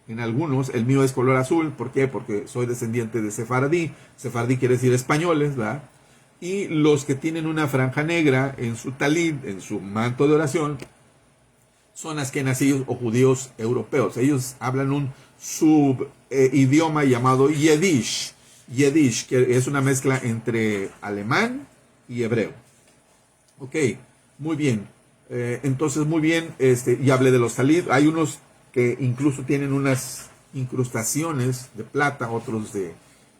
en algunos. El mío es color azul. ¿Por qué? Porque soy descendiente de sefardí. Sefardí quiere decir españoles, ¿verdad? Y los que tienen una franja negra en su talit, en su manto de oración, son askenazíes o judíos europeos. Ellos hablan un subidioma llamado Yiddish. Yiddish, que es una mezcla entre alemán y hebreo. Ok, muy bien. Entonces, muy bien, y hablé de los talit. Hay unos que incluso tienen unas incrustaciones de plata, otros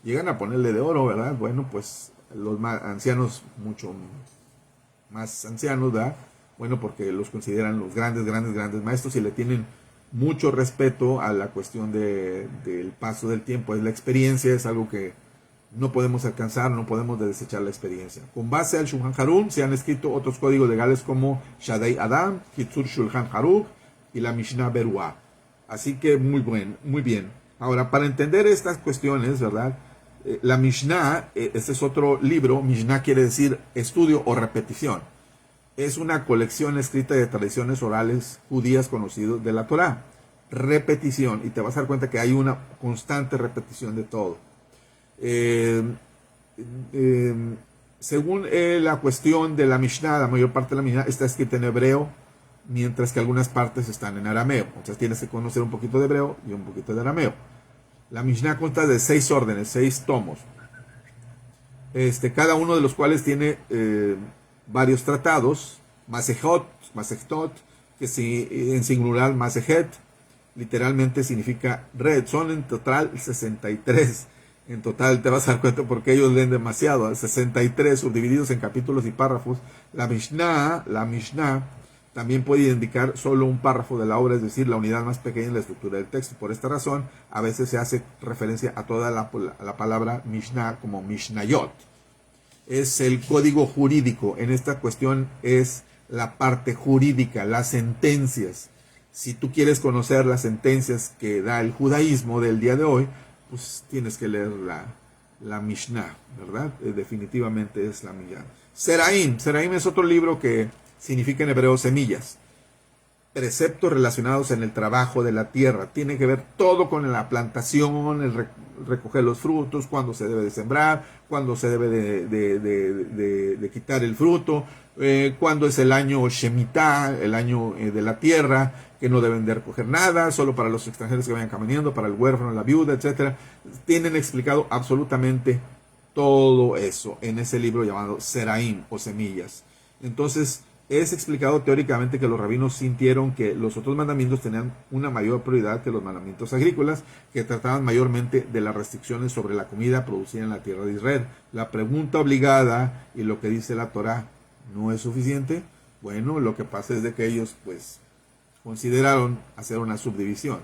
llegan a ponerle de oro, ¿verdad? Bueno, pues los más ancianos, mucho más ancianos, ¿verdad? Bueno, porque los consideran los grandes maestros y le tienen mucho respeto a la cuestión del paso del tiempo. Es la experiencia, es algo que no podemos alcanzar, no podemos desechar la experiencia. Con base al Shulchan Aruch se han escrito otros códigos legales como Shaddai Adam, Kitzur Shulchan Aruch y la Mishnah Berurah. Así que muy bien. Ahora, para entender estas cuestiones, ¿verdad? La Mishnah, este es otro libro. Mishnah quiere decir estudio o repetición. Es una colección escrita de tradiciones orales judías conocidas de la Torah. Repetición, y te vas a dar cuenta que hay una constante repetición de todo. Según la cuestión de la Mishnah, la mayor parte de la Mishnah está escrita en hebreo, mientras que algunas partes están en arameo. Entonces tienes que conocer un poquito de hebreo y un poquito de arameo. La Mishnah consta de 6 órdenes, 6 tomos, cada uno de los cuales tiene varios tratados, Masechtot, que en singular Masejet, literalmente significa red. Son en total 63. En total te vas a dar cuenta porque ellos leen demasiado. 63 subdivididos en capítulos y párrafos. La Mishnah también puede indicar solo un párrafo de la obra, es decir, la unidad más pequeña en la estructura del texto. Por esta razón, a veces se hace referencia a toda la palabra Mishnah como Mishnayot. Es el código jurídico. En esta cuestión es la parte jurídica, las sentencias. Si tú quieres conocer las sentencias que da el judaísmo del día de hoy, pues tienes que leer la Mishnah, ¿verdad? Definitivamente es la Mishnah. Seraim es otro libro que significa en hebreo semillas. Preceptos relacionados en el trabajo de la tierra. Tiene que ver todo con la plantación, el recoger los frutos, cuándo se debe de sembrar, cuándo se debe de quitar el fruto, cuándo es el año Shemitah, el año de la tierra, que no deben de recoger nada, solo para los extranjeros que vayan caminando, para el huérfano, la viuda, etcétera. Tienen explicado absolutamente todo eso en ese libro llamado Seraim o Semillas. Entonces, es explicado teóricamente que los rabinos sintieron que los otros mandamientos tenían una mayor prioridad que los mandamientos agrícolas, que trataban mayormente de las restricciones sobre la comida producida en la tierra de Israel. La pregunta obligada y lo que dice la Torá, ¿no es suficiente? Bueno, lo que pasa es de que ellos pues consideraron hacer una subdivisión.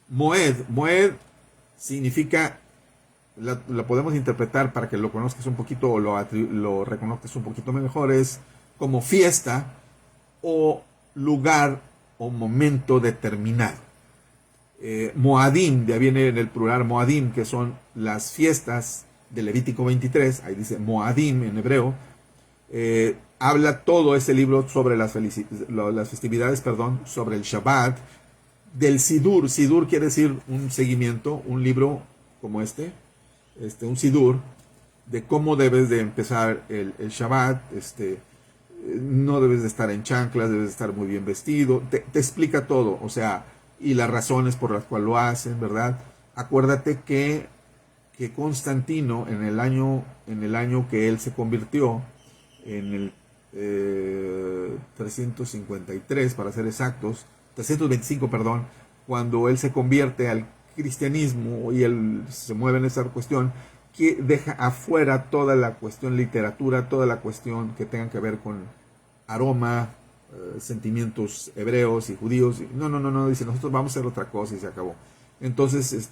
Moed significa, la podemos interpretar para que lo conozcas un poquito o lo reconozcas un poquito mejor, es como fiesta o lugar o momento determinado. Moadim, de ahí viene en el plural Moadim, que son las fiestas de Levítico 23, ahí dice Moadim en hebreo. Habla todo ese libro sobre las festividades, sobre el Shabbat, del Sidur. Sidur quiere decir un seguimiento, un libro como un Sidur, de cómo debes de empezar el Shabbat. No debes de estar en chanclas, debes de estar muy bien vestido, te explica todo, o sea, y las razones por las cuales lo hacen, ¿verdad? Acuérdate que Constantino, en el año que él se convirtió, en el 353, para ser exactos, 325, perdón, cuando él se convierte al cristianismo y él se mueve en esa cuestión, que deja afuera toda la cuestión literatura, toda la cuestión que tenga que ver con aroma, sentimientos hebreos y judíos. No, dice, nosotros vamos a hacer otra cosa y se acabó. Entonces,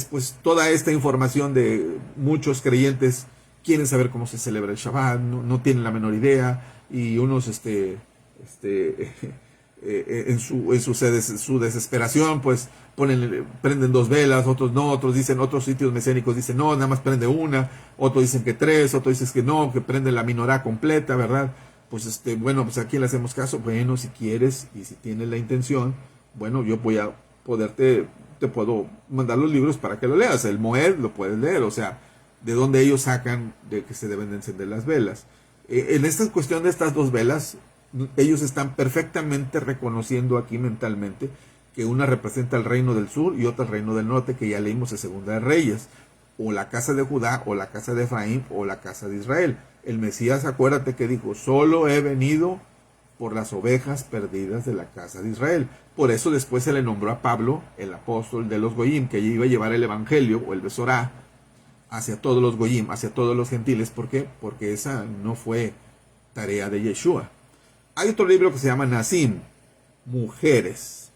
pues toda esta información de muchos creyentes quieren saber cómo se celebra el Shabbat, no tienen la menor idea, y unos en su desesperación, pues prenden 2 velas, otros no, otros sitios mesiánicos dicen no, nada más prende una, otros dicen que 3, otros dicen que no, que prenden la minorá completa, ¿verdad? Pues bueno, pues aquí le hacemos caso. Bueno, si quieres y si tienes la intención, bueno, yo voy a te puedo mandar los libros para que lo leas. El Moed lo puedes leer, o sea, de dónde ellos sacan de que se deben de encender las velas. En esta cuestión de estas 2 velas, ellos están perfectamente reconociendo aquí mentalmente que una representa el reino del sur y otra el reino del norte, que ya leímos en Segunda de Reyes, o la casa de Judá, o la casa de Efraín, o la casa de Israel. El Mesías, acuérdate que dijo, solo he venido por las ovejas perdidas de la casa de Israel. Por eso después se le nombró a Pablo, el apóstol de los Goyim, que iba a llevar el evangelio, o el Besorá, hacia todos los Goyim, hacia todos los gentiles. ¿Por qué? Porque esa no fue tarea de Yeshua. Hay otro libro que se llama Nasim, mujeres,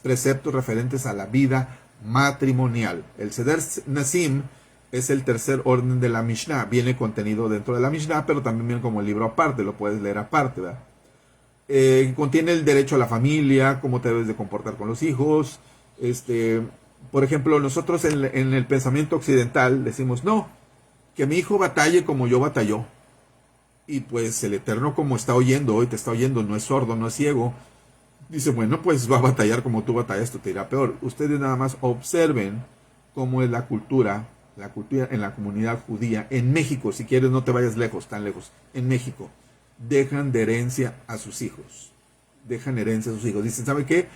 preceptos referentes a la vida matrimonial. El Seder Nasim es el tercer orden de la Mishnah, viene contenido dentro de la Mishnah, pero también viene como el libro aparte, lo puedes leer aparte, ¿verdad? Contiene el derecho a la familia, cómo te debes de comportar con los hijos. Por ejemplo, nosotros en el pensamiento occidental decimos, no, que mi hijo batalle como yo batalló. Y pues el Eterno, como está oyendo hoy, te está oyendo, no es sordo, no es ciego. Dice, bueno, pues va a batallar como tú batallas, tú te irá peor. Ustedes nada más observen cómo es la cultura en la comunidad judía. En México, si quieres no te vayas lejos, tan lejos. En México, dejan de herencia a sus hijos. Dicen, ¿sabe qué?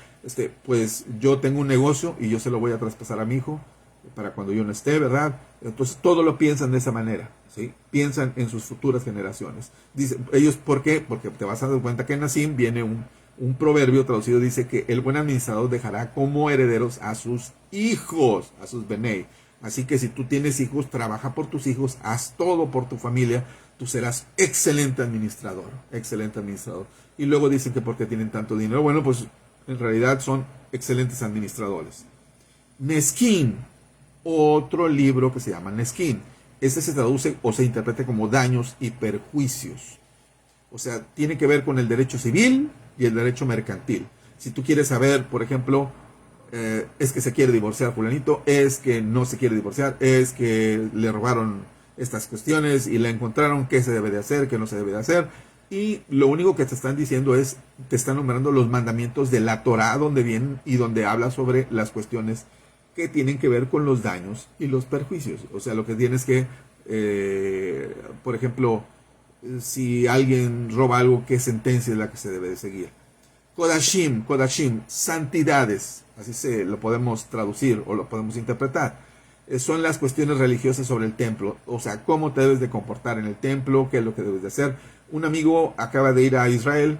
Pues yo tengo un negocio y yo se lo voy a traspasar a mi hijo para cuando yo no esté, ¿verdad? Entonces todo lo piensan de esa manera, ¿sí? Piensan en sus futuras generaciones. Dicen, ellos, ¿por qué? Porque te vas a dar cuenta que en Nasim viene un proverbio traducido, dice que el buen administrador dejará como herederos a sus hijos, a sus benei. Así que si tú tienes hijos, trabaja por tus hijos, haz todo por tu familia, tú serás excelente administrador. Y luego dicen que porque tienen tanto dinero, bueno, pues en realidad son excelentes administradores. Neskin, otro libro que se llama Neskin. Este se traduce o se interpreta como daños y perjuicios. O sea, tiene que ver con el derecho civil y el derecho mercantil. Si tú quieres saber, por ejemplo, es que se quiere divorciar fulanito, es que no se quiere divorciar, es que le robaron estas cuestiones y le encontraron qué se debe de hacer, qué no se debe de hacer, y lo único que te están diciendo es, te están nombrando los mandamientos de la Torá, donde vienen y donde habla sobre las cuestiones que tienen que ver con los daños y los perjuicios. O sea, lo que tienes que, por ejemplo, si alguien roba algo, qué sentencia es la que se debe de seguir. Kodashim, Kodashim, santidades, así se lo podemos traducir o lo podemos interpretar. Son las cuestiones religiosas sobre el templo, o sea, cómo te debes de comportar en el templo, qué es lo que debes de hacer. Un amigo acaba de ir a Israel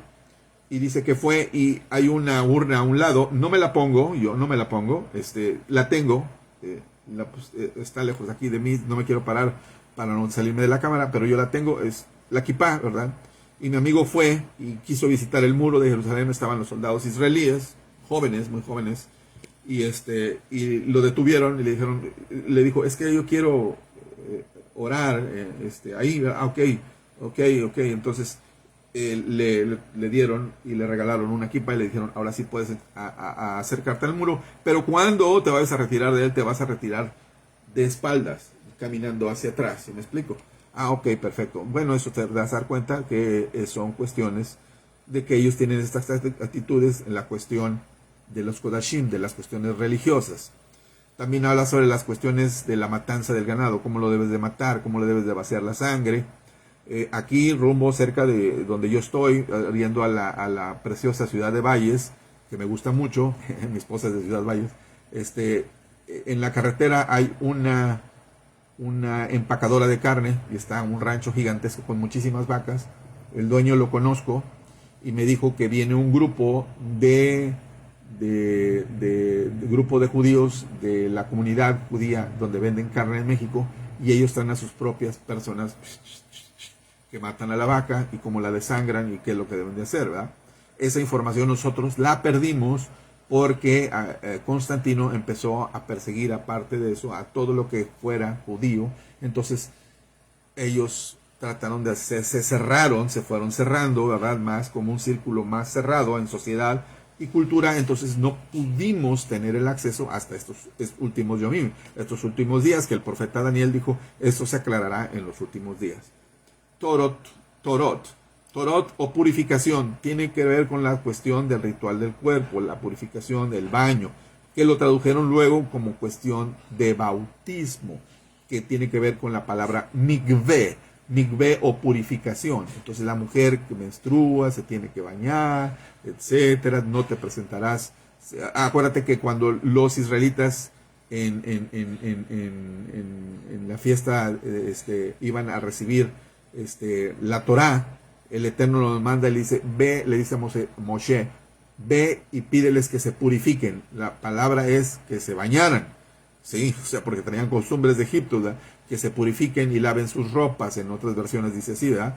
y dice que fue y hay una urna a un lado, no me la pongo, yo no me la pongo, la tengo, está lejos de aquí de mí, no me quiero parar para no salirme de la cámara, pero yo la tengo, es la kipá, ¿verdad? Y mi amigo fue y quiso visitar el muro de Jerusalén, estaban los soldados israelíes, jóvenes, muy jóvenes, y lo detuvieron y le dijo, es que yo quiero orar, ahí, ok, entonces le dieron y le regalaron una kippah y le dijeron, ahora sí puedes a acercarte al muro, pero cuando te vayas a retirar de él, te vas a retirar de espaldas, caminando hacia atrás, ¿sí me explico? Ok, perfecto. Bueno, eso te das a dar cuenta que son cuestiones de que ellos tienen estas actitudes en la cuestión de los Kodashim, de las cuestiones religiosas. También habla sobre las cuestiones de la matanza del ganado, cómo lo debes de matar, cómo le debes de vaciar la sangre. Aquí, rumbo cerca de donde yo estoy, yendo a la preciosa ciudad de Valles, que me gusta mucho, mi esposa es de Ciudad Valles, en la carretera hay una empacadora de carne y está un rancho gigantesco con muchísimas vacas. El dueño lo conozco y me dijo que viene un grupo de grupo de judíos de la comunidad judía donde venden carne en México, y ellos traen a sus propias personas que matan a la vaca y cómo la desangran y qué es lo que deben de hacer, ¿verdad? Esa información nosotros la perdimos porque Constantino empezó a perseguir, aparte de eso, a todo lo que fuera judío. Entonces ellos trataron de hacer, se cerraron, se fueron cerrando, ¿verdad? Más como un círculo más cerrado en sociedad y cultura. Entonces no pudimos tener el acceso hasta estos últimos yomim, estos últimos días, que el profeta Daniel dijo, esto se aclarará en los últimos días. Torot o purificación tiene que ver con la cuestión del ritual del cuerpo, la purificación del baño, que lo tradujeron luego como cuestión de bautismo, que tiene que ver con la palabra migvé o purificación. Entonces la mujer que menstrua se tiene que bañar, etcétera, no te presentarás. Acuérdate que cuando los israelitas en la fiesta iban a recibir la Torá, el Eterno nos manda y le dice, ve, le dice a Moshe, ve y pídeles que se purifiquen. La palabra es que se bañaran, sí, o sea, porque tenían costumbres de Egipto, ¿verdad? Que se purifiquen y laven sus ropas. En otras versiones dice así, ¿verdad?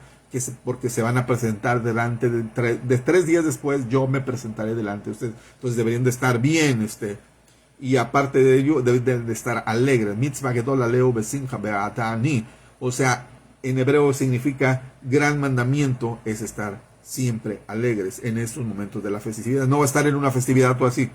Porque se van a presentar delante de 3 días después, yo me presentaré delante de ustedes. Entonces deberían de estar bien, y aparte de ello, deben de estar alegres. Mitzvah gedol aleo besimcha be'atani. O sea, en hebreo significa gran mandamiento es estar siempre alegres en estos momentos de la festividad. No va a estar en una festividad tú así.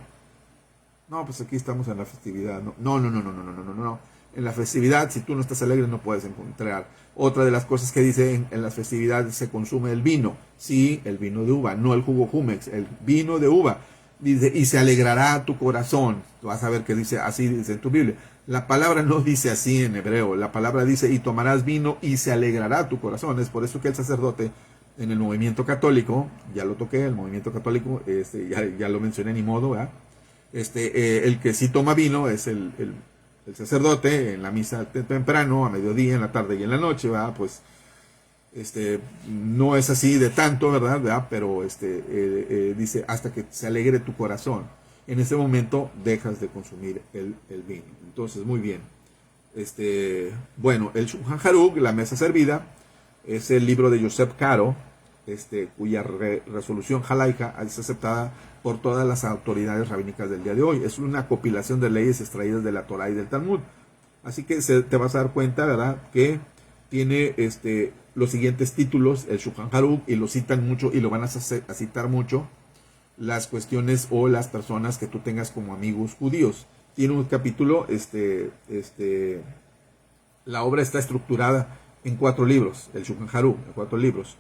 No, pues aquí estamos en la festividad. No. En la festividad, si tú no estás alegre, no puedes encontrar. Otra de las cosas que dice en las festividades se consume el vino. Sí, el vino de uva, no el jugo Jumex, el vino de uva. Dice, y se alegrará tu corazón. Tú vas a ver que dice así, dice en tu Biblia. La palabra no dice así en hebreo. La palabra dice, y tomarás vino y se alegrará tu corazón. Es por eso que el sacerdote en el movimiento católico, ya lo toqué, el movimiento católico, ya lo mencioné, ni modo, ¿verdad? El que sí toma vino es el sacerdote en la misa temprano, a mediodía, en la tarde y en la noche, ¿verdad? Pues no es así de tanto, ¿verdad? Pero dice, hasta que se alegre tu corazón. En ese momento dejas de consumir el vino. Entonces, muy bien. Bueno, el Shulchan Aruch, la mesa servida, es el libro de Yosef Caro, cuya resolución jalaica es aceptada por todas las autoridades rabínicas del día de hoy. Es una compilación de leyes extraídas de la Torá y del Talmud. Así que te vas a dar cuenta, ¿verdad?, que tiene los siguientes títulos, el Shulchan Aruch, y lo citan mucho y lo van a citar mucho las cuestiones o las personas que tú tengas como amigos judíos. Tiene un capítulo, la obra está estructurada en 4 libros, el Shulchan Aruch, en 4 libros.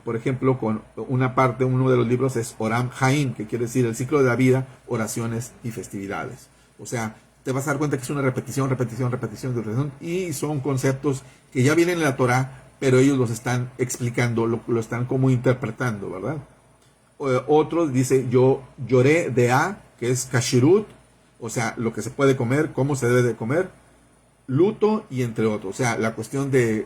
Por ejemplo, con uno de los libros es Oram Haim, que quiere decir el ciclo de la vida, oraciones y festividades. O sea, te vas a dar cuenta que es una repetición, y son conceptos que ya vienen en la Torá, pero ellos los están explicando, lo están como interpretando, ¿verdad? Otro dice, yo lloré de A, que es kashirut, o sea, lo que se puede comer, cómo se debe de comer, luto y entre otros. O sea, la cuestión de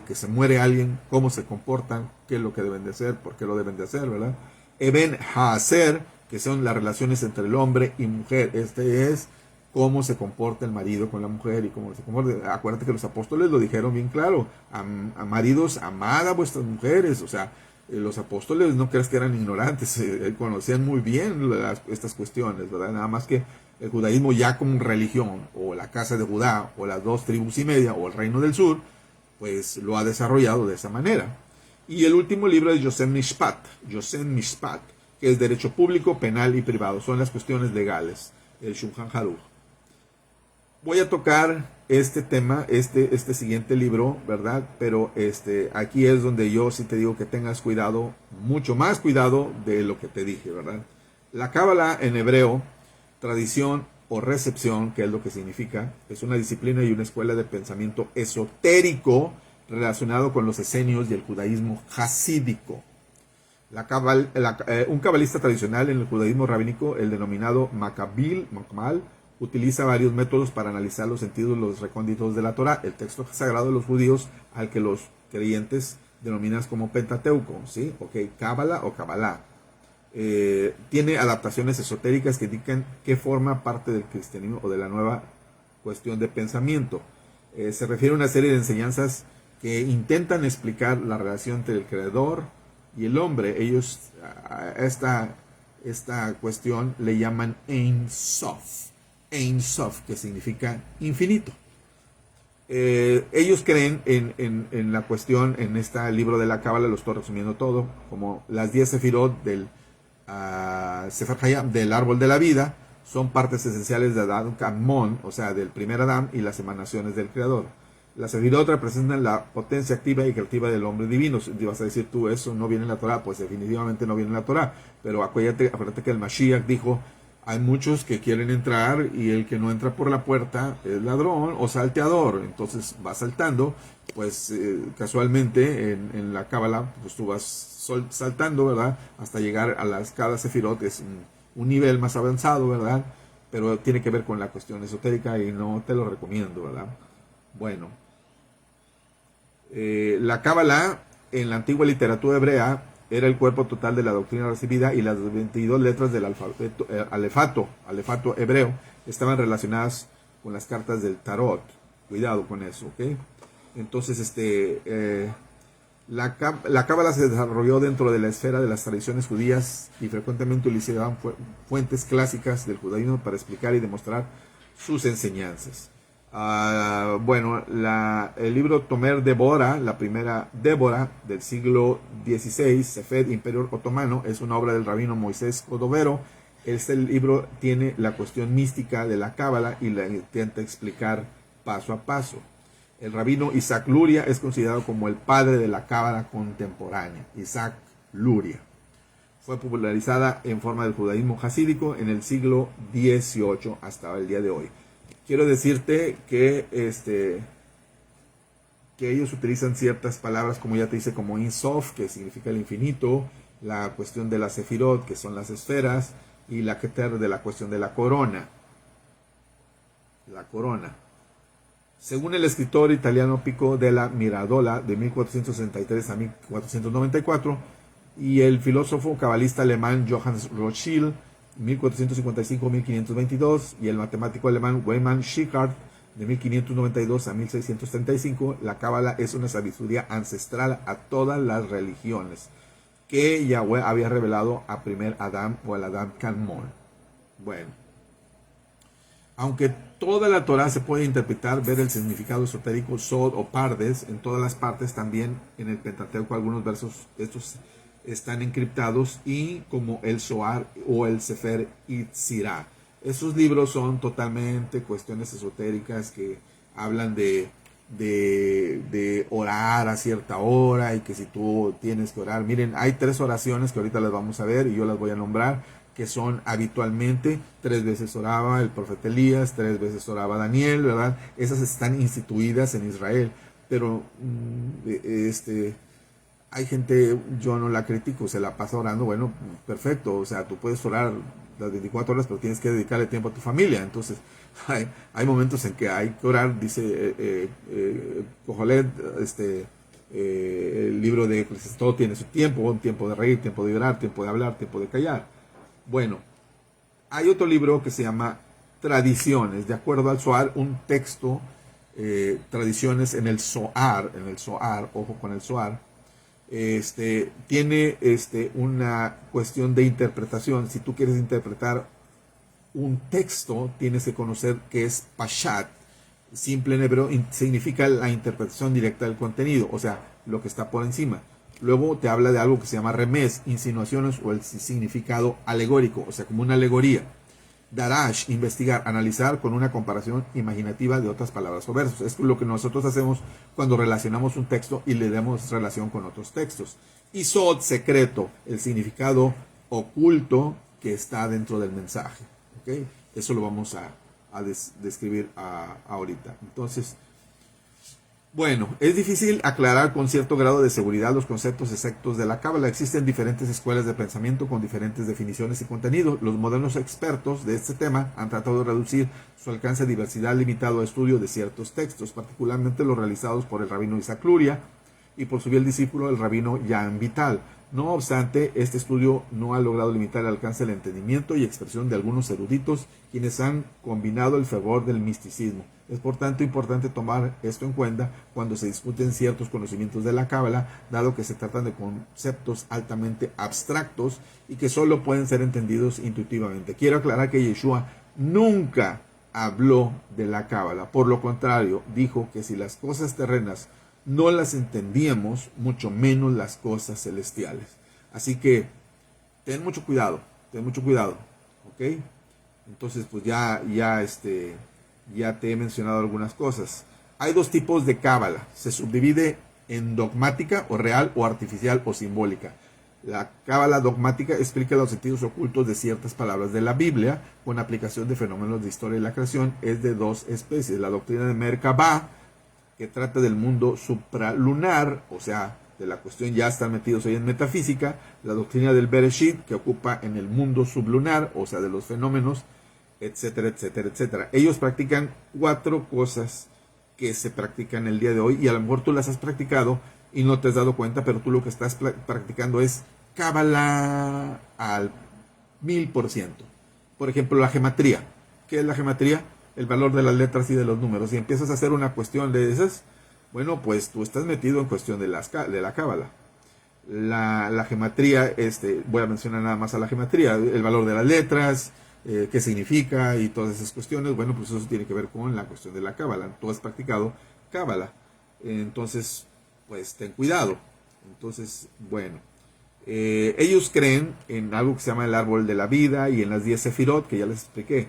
que se muere alguien, cómo se comportan, qué es lo que deben de hacer, por qué lo deben de hacer, ¿verdad? Eben Haaser, que son las relaciones entre el hombre y mujer. Este es cómo se comporta el marido con la mujer y cómo se comporta. Acuérdate que los apóstoles lo dijeron bien claro. A maridos, amad a vuestras mujeres. O sea, los apóstoles no creas que eran ignorantes, conocían muy bien estas cuestiones, ¿verdad? Nada más que el judaísmo ya como religión, o la casa de Judá, o las 2 tribus y media, o el reino del sur, pues lo ha desarrollado de esa manera. Y el último libro es Yosem Mishpat, que es derecho público, penal y privado. Son las cuestiones legales, el Shulchan Aruch. Voy a tocar este tema, este siguiente libro, ¿verdad? Pero aquí es donde yo sí te digo que tengas cuidado, mucho más cuidado de lo que te dije, ¿verdad? La Cábala en hebreo, tradición o recepción, que es lo que significa, es una disciplina y una escuela de pensamiento esotérico relacionado con los esenios y el judaísmo hasídico. Un cabalista tradicional en el judaísmo rabínico, el denominado Makmal, utiliza varios métodos para analizar los sentidos, los recónditos de la Torah, el texto sagrado de los judíos, al que los creyentes denominan como Pentateuco, ¿sí? Ok, Cábala o Kabbalah. Tiene adaptaciones esotéricas que indican que forma parte del cristianismo o de la nueva cuestión de pensamiento. Se refiere a una serie de enseñanzas que intentan explicar la relación entre el creador y el hombre. Ellos a esta cuestión le llaman Ein Sof, que significa infinito. Ellos creen en la cuestión, en este libro de la Cábala, lo estoy resumiendo todo, como las 10 sefirot del Sefer Hayam, del árbol de la vida, son partes esenciales de Adán Kadmon, o sea, del primer Adán y las emanaciones del Creador. Las sefirot representan la potencia activa y creativa del hombre divino. Y vas a decir tú, eso no viene en la Torah. Pues definitivamente no viene en la Torah. Pero acuérdate que el Mashiach dijo, hay muchos que quieren entrar y el que no entra por la puerta es ladrón o salteador. Entonces va saltando, pues casualmente en la Cábala, pues tú vas saltando, ¿verdad? Hasta llegar a cada sefirot, es un nivel más avanzado, ¿verdad? Pero tiene que ver con la cuestión esotérica y no te lo recomiendo, ¿verdad? Bueno, la Cábala en la antigua literatura hebrea era el cuerpo total de la doctrina recibida, y las 22 letras del alefato hebreo estaban relacionadas con las cartas del tarot. Cuidado con eso, ¿ok? Entonces, la Cábala se desarrolló dentro de la esfera de las tradiciones judías y frecuentemente utilizaban fuentes clásicas del judaísmo para explicar y demostrar sus enseñanzas. El libro Tomer Débora, la primera Débora del siglo XVI, Sefed, Imperio Otomano, es una obra del rabino Moisés Cordovero. Este libro tiene la cuestión mística de la Cábala y la intenta explicar paso a paso. El rabino Isaac Luria es considerado como el padre de la Cábala contemporánea. Isaac Luria. Fue popularizada en forma del judaísmo hasídico en el siglo XVIII hasta el día de hoy. Quiero decirte que ellos utilizan ciertas palabras, como ya te dice, como Ein Sof, que significa el infinito, la cuestión de las sefirot, que son las esferas, y la Keter, de la cuestión de la corona. La corona. Según el escritor italiano Pico della Mirandola, de 1463 a 1494, y el filósofo cabalista alemán Johannes Rothschild, 1455-1522, y el matemático alemán Weimann Schickard, de 1592 a 1635, la Cábala es una sabiduría ancestral a todas las religiones que Yahweh había revelado a primer Adán, o al Adán Kadmon. Bueno, aunque toda la Torah se puede interpretar, ver el significado esotérico, Sod o Pardes, en todas las partes, también en el Pentateuco algunos versos estos están encriptados, y como el Zohar o el Sefer Yetzirah. Esos libros son totalmente cuestiones esotéricas que hablan de orar a cierta hora, y que si tú tienes que orar, miren, hay 3 oraciones que ahorita las vamos a ver y yo las voy a nombrar, que son habitualmente, 3 veces oraba el profeta Elías, 3 veces oraba Daniel, ¿verdad? Esas están instituidas en Israel. pero hay gente, yo no la critico, se la pasa orando, bueno, perfecto, o sea, tú puedes orar las 24 horas, pero tienes que dedicarle tiempo a tu familia. Entonces, hay momentos en que hay que orar, dice Kohelet, el libro de Eclesiastés, todo tiene su tiempo, un tiempo de reír, tiempo de llorar, tiempo de hablar, tiempo de callar. Bueno, hay otro libro que se llama Tradiciones, de acuerdo al Zohar, un texto, tradiciones en el Zohar, ojo con el Zohar, tiene una cuestión de interpretación. Si tú quieres interpretar un texto, tienes que conocer qué es Pashat. Simple en hebreo significa la interpretación directa del contenido, o sea, lo que está por encima. Luego te habla de algo que se llama remez, insinuaciones o el significado alegórico, o sea, como una alegoría. Darash, investigar, analizar con una comparación imaginativa de otras palabras o versos. Es lo que nosotros hacemos cuando relacionamos un texto y le damos relación con otros textos. Y Sod, secreto, el significado oculto que está dentro del mensaje. ¿Okay? Eso lo vamos a describir ahorita. Entonces, bueno, es difícil aclarar con cierto grado de seguridad los conceptos exactos de la Cábala. Existen diferentes escuelas de pensamiento con diferentes definiciones y contenidos. Los modernos expertos de este tema han tratado de reducir su alcance a diversidad limitado a estudio de ciertos textos, particularmente los realizados por el rabino Isaac Luria y por su fiel discípulo el rabino Jan Vital. No obstante, este estudio no ha logrado limitar el alcance del entendimiento y expresión de algunos eruditos quienes han combinado el fervor del misticismo. Es por tanto importante tomar esto en cuenta cuando se discuten ciertos conocimientos de la Cábala, dado que se tratan de conceptos altamente abstractos y que solo pueden ser entendidos intuitivamente. Quiero aclarar que Yeshua nunca habló de la Cábala. Por lo contrario, dijo que si las cosas terrenas no las entendíamos, mucho menos las cosas celestiales. Así que ten mucho cuidado, ¿ok? Entonces, pues ya te he mencionado algunas cosas. Hay dos tipos de cábala. Se subdivide en dogmática o real o artificial o simbólica. La cábala dogmática explica los sentidos ocultos de ciertas palabras de la Biblia con aplicación de fenómenos de historia y la creación. Es de dos especies. La doctrina de Merkabah, que trata del mundo supralunar, o sea, de la cuestión ya están metidos hoy en metafísica. La doctrina del Bereshit, que ocupa en el mundo sublunar, o sea, de los fenómenos, etcétera, etcétera, etcétera. Ellos practican 4 cosas que se practican el día de hoy y a lo mejor tú las has practicado y no te has dado cuenta, pero tú lo que estás practicando es cábala al 1000%. Por ejemplo, la gematría. ¿Qué es la gematría? El valor de las letras y de los números. Si empiezas a hacer una cuestión de esas, bueno, pues tú estás metido en cuestión de la cábala. La gematría, voy a mencionar nada más a la gematría, el valor de las letras, qué significa y todas esas cuestiones. Bueno, pues eso tiene que ver con la cuestión de la cábala. Tú has practicado cábala, entonces pues ten cuidado. Entonces, bueno, ellos creen en algo que se llama el árbol de la vida y en las 10 sefirot, que ya les expliqué.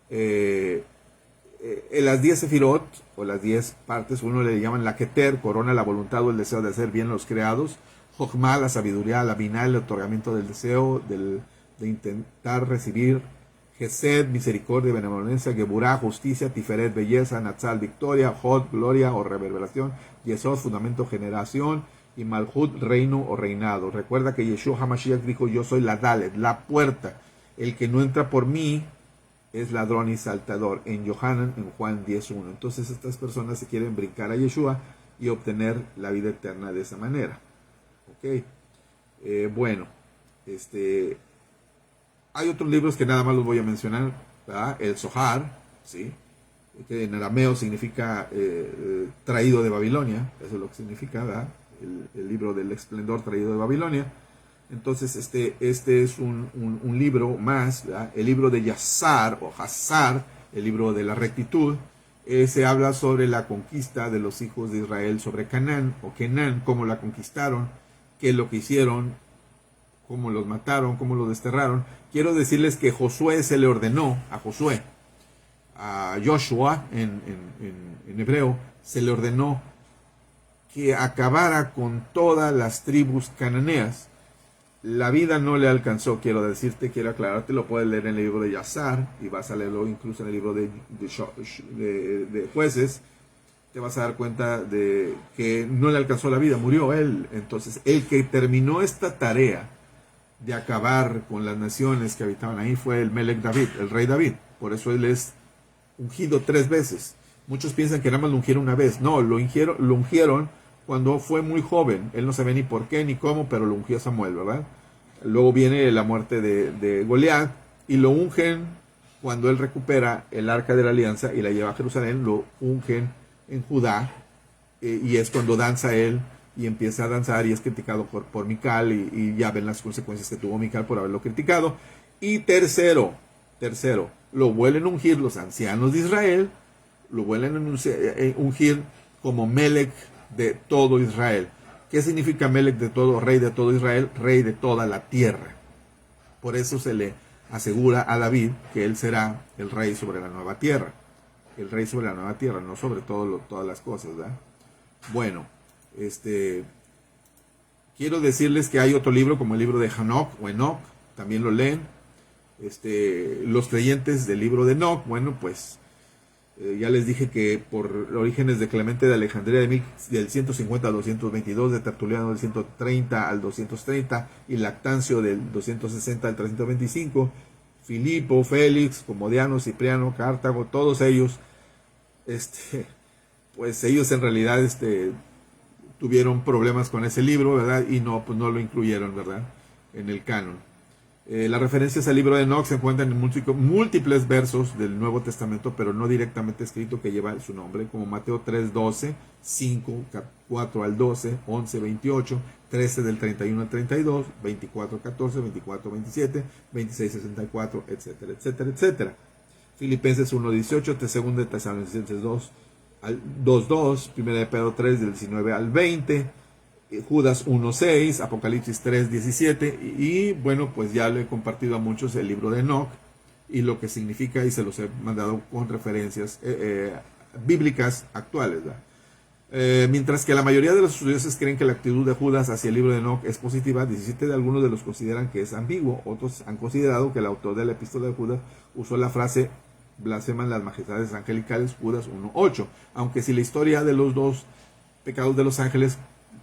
En las 10 sefirot o las 10 partes, uno le llaman la Keter, corona, la voluntad o el deseo de hacer bien a los creados. Jochma, la sabiduría, la Binah, el otorgamiento del deseo, de intentar recibir. Gesed, misericordia, benevolencia. Geburah, justicia. Tiferet, belleza. Natsal, victoria. Hod, gloria o reverberación. Yesod, fundamento, generación. Y Malhut, reino o reinado. Recuerda que Yeshua HaMashiach dijo: yo soy la Dalet, la puerta. El que no entra por mí es ladrón y saltador, en Yohanan, en Juan 10:1. Entonces estas personas se quieren brincar a Yeshua y obtener la vida eterna de esa manera. Ok, bueno, hay otros libros que nada más los voy a mencionar, ¿verdad? El Zohar, ¿sí? Que en arameo significa traído de Babilonia, eso es lo que significa, ¿verdad? El libro del esplendor traído de Babilonia. Entonces este es un libro más, ¿verdad? El libro de Yazar o Hazar, el libro de la rectitud. Se habla sobre la conquista de los hijos de Israel sobre Canaán o Kenán, cómo la conquistaron, qué es lo que hicieron, cómo los mataron, cómo los desterraron. Quiero decirles que Josué se le ordenó a Josué, a Joshua en hebreo, se le ordenó que acabara con todas las tribus cananeas. La vida no le alcanzó, quiero aclararte, lo puedes leer en el libro de Yazar y vas a leerlo incluso en el libro de Jueces. te vas a dar cuenta de que no le alcanzó la vida, murió él. Entonces, el que terminó esta tarea de acabar con las naciones que habitaban ahí fue el Melech David, el rey David. Por eso él es ungido 3 veces. Muchos piensan que nada más lo ungieron una vez. No, lo ungieron cuando fue muy joven. Él no sabía ni por qué ni cómo, pero lo ungió Samuel, ¿verdad? Luego viene la muerte de Goliat y lo ungen cuando él recupera el arca de la alianza y la lleva a Jerusalén. Lo ungen en Judá, y es cuando danza él y empieza a danzar y es criticado por Mical, y ya ven las consecuencias que tuvo Mical por haberlo criticado. Y tercero, lo vuelven a ungir los ancianos de Israel, lo vuelven a ungir como Melech de todo Israel. ¿Qué significa Melech de todo, rey de todo Israel? Rey de toda la tierra. Por eso se le asegura a David que él será el rey sobre la nueva tierra. El rey sobre la nueva tierra, no sobre todas las cosas, ¿verdad? Bueno, quiero decirles que hay otro libro como el libro de Hanoch o Enoch, también lo leen. Los creyentes del libro de Enoch, bueno, pues ya les dije que por Orígenes de Clemente de Alejandría del 150 al 222, de Tertuliano del 130 al 230 y Lactancio del 260 al 325, Filipo, Félix, Comodiano, Cipriano, Cartago, todos ellos, pues ellos en realidad tuvieron problemas con ese libro, ¿verdad? Y no, pues no lo incluyeron, ¿verdad? En el canon. Las referencias al libro de Enoch se encuentran en múltiples versos del Nuevo Testamento, pero no directamente escrito, que lleva su nombre, como Mateo 3:12, 5, 4 al 12, 11, 28, 13 del 31 al 32, 24, 14, 24, 27, 26, 64, etcétera, etcétera, etcétera. Filipenses 1:18, 2 de Tesalonicenses 2:2, 1 de Pedro 3 del 19 al 20, Judas 1:6, Apocalipsis 3:17, y bueno, pues ya le he compartido a muchos el libro de Enoch y lo que significa, y se los he mandado con referencias bíblicas actuales, ¿verdad? Mientras que la mayoría de los estudiosos creen que la actitud de Judas hacia el libro de Enoch es positiva, 17 de algunos de los consideran que es ambiguo. Otros han considerado que el autor de la epístola de Judas usó la frase blasfeman las majestades angelicales, Judas 1:8, aunque si la historia de los dos pecados de los ángeles,